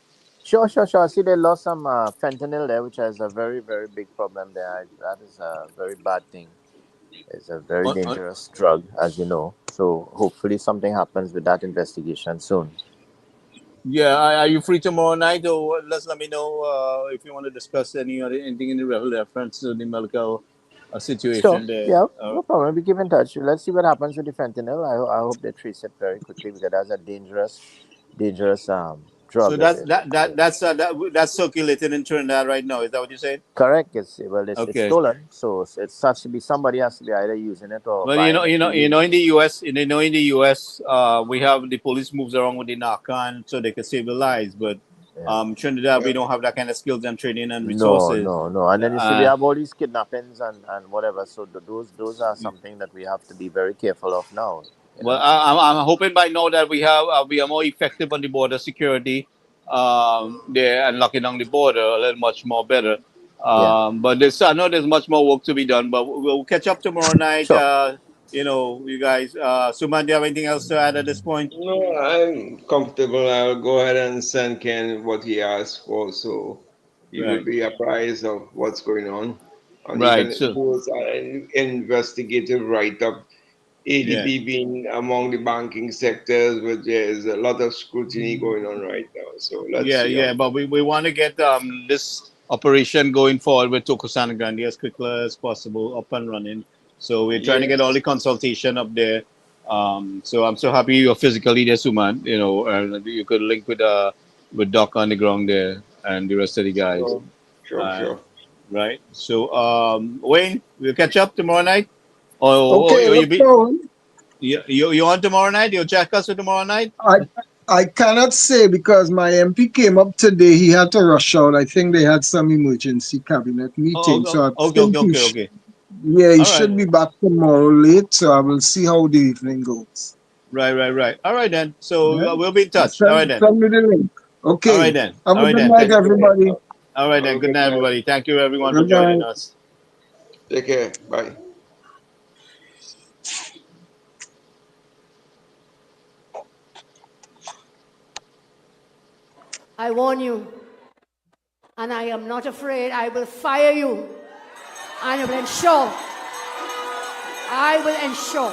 Sure. I see they lost some fentanyl there, which is a very, very big problem there. That is a very bad thing. It's a very dangerous drug, as you know. So hopefully something happens with that investigation soon. Yeah, are you free tomorrow night, or let me know if you want to discuss anything in the reference to the medical situation Sure. there. Yeah, no problem. We keep in touch. Let's see what happens with the fentanyl. I hope they trace it very quickly because that's a dangerous drug. So that's circulating in Trinidad right now. Is that what you said? Correct. It's Okay. stolen. So it has to be somebody has to be either using it or Well, buying it. in the U.S., we have the police moves around with the Narcan so they can save the lives, but Trinidad we don't have that kind of skills and training and resources. No. And then you see we have all these kidnappings and whatever. So those are something that we have to be very careful of now. Well, I'm hoping by now that we are more effective on the border security there and locking down the border a little much more better. But I know there's much more work to be done, but we'll catch up tomorrow night. Sure. You guys. Suman, do you have anything else to add at this point? No, I'm comfortable. I'll go ahead and send Ken what he asked for, so he will be apprised of what's going on. And Right, even so- those investigative write-up, ADB being among the banking sectors, where there's a lot of scrutiny going on right now. So let's see. But we want to get this operation going forward with Toko Sangre Grande as quickly as possible up and running. So we're trying to get all the consultation up there. So I'm so happy you're physically there, Suman. And you could link with Doc on the ground there and the rest of the guys. Sure. Right. So Wayne, we'll catch up tomorrow night. Or Okay, you on tomorrow night? You'll check us for tomorrow night? I cannot say because my MP came up today. He had to rush out. I think they had some emergency cabinet meeting. So I think Okay. he All should right. be back tomorrow late. So I will see how the evening goes. Right. All right then. So Yeah. we'll be in touch. All right then. Send me the link. Okay. All right then. Have All a right good then. night, everybody. All right then. Have a Good good night, night. everybody. Thank you, everyone, for Good joining night. us. Take care. Bye. I warn you, and I am not afraid. I will fire you, and I will ensure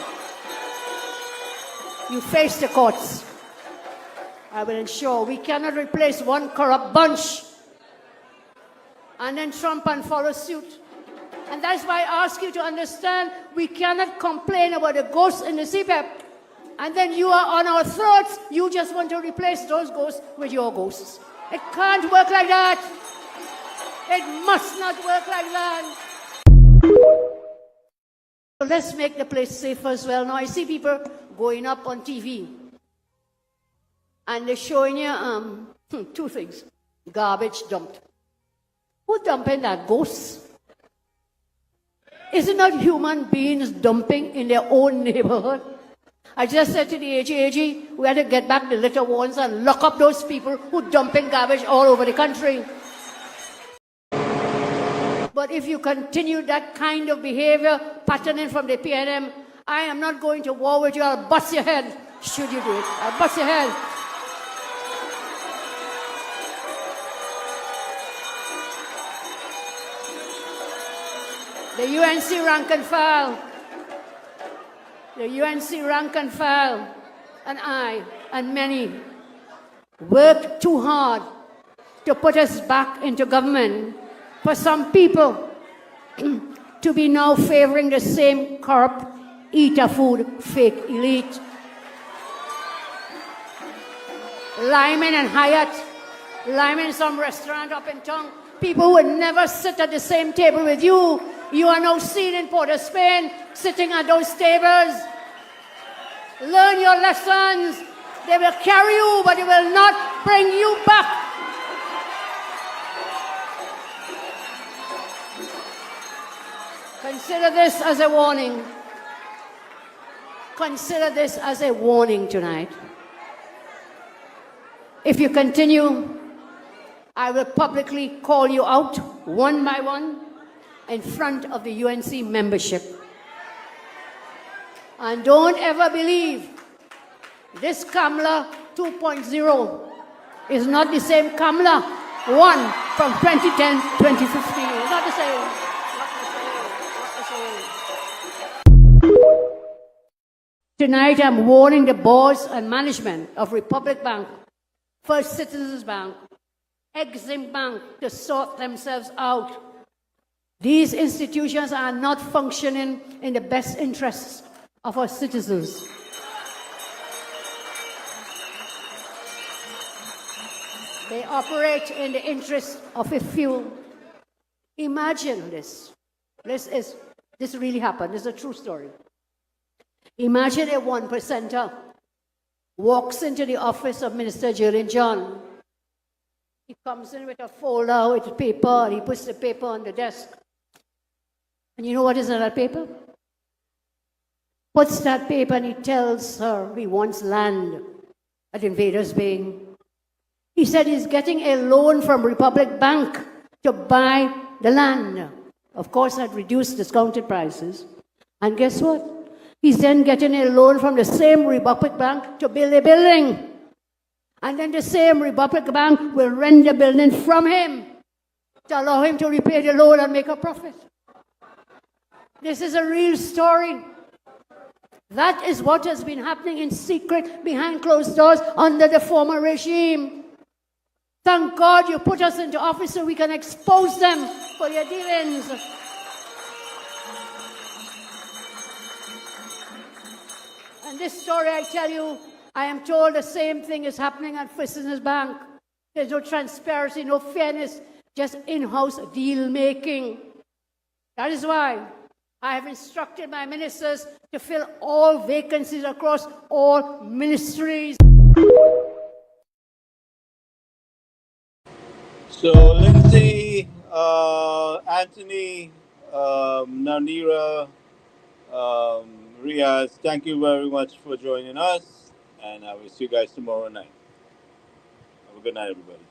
you face the courts. I will ensure we cannot replace one corrupt bunch and then Trump and follow suit. And that's why I ask you to understand we cannot complain about the ghosts in the CPEP. And then you are on our throats. You just want to replace those ghosts with your ghosts. It can't work like that. It must not work like that. So let's make the place safer as well. Now I see people going up on TV and they're showing you two things. Garbage dumped. Who dumping that? Ghosts? Is it not human beings dumping in their own neighborhood? I just said to the AG, we had to get back the litter warrants and lock up those people who dumping garbage all over the country. But if you continue that kind of behavior, patterning from the PNM, I am not going to war with you. I'll bust your head, should you do it. I'll bust your head. The UNC rank and file, and I, and many, worked too hard to put us back into government. For some people to be now favoring the same corrupt, eat-a-food, fake elite. Lyman and Hyatt, Lyman some restaurant up in town, people would never sit at the same table with you. You are now seen in Port of Spain, sitting at those tables. Learn your lessons. They will carry you, but they will not bring you back. Consider this as a warning. Consider this as a warning tonight. If you continue, I will publicly call you out one by one in front of the UNC membership. And don't ever believe this Kamala 2.0 is not the same Kamala 1 from 2010, 2015. It's not the same. Tonight, I'm warning the boards and management of Republic Bank, First Citizens Bank, Exim Bank to sort themselves out. These institutions are not functioning in the best interests of our citizens. They operate in the interest of a few. Imagine this. This really happened. This is a true story. Imagine a 1%er walks into the office of Minister Jerlin John. He comes in with a folder with paper, and he puts the paper on the desk. And you know what is in that paper? Puts that paper and he tells her he wants land at Invaders Bay. He said he's getting a loan from Republic Bank to buy the land. Of course, at reduced discounted prices. And guess what? He's then getting a loan from the same Republic Bank to build a building. And then the same Republic Bank will rent the building from him to allow him to repay the loan and make a profit. This is a real story. That is what has been happening in secret behind closed doors under the former regime. Thank God you put us into office so we can expose them for their dealings. And this story, I tell you, I am told the same thing is happening at First Citizens Bank. There's no transparency, no fairness, just in-house deal making. That is why I have instructed my ministers to fill all vacancies across all ministries. So Lindsay, Anthony, Nanira, Riaz, thank you very much for joining us, and I will see you guys tomorrow night. Have a good night, everybody.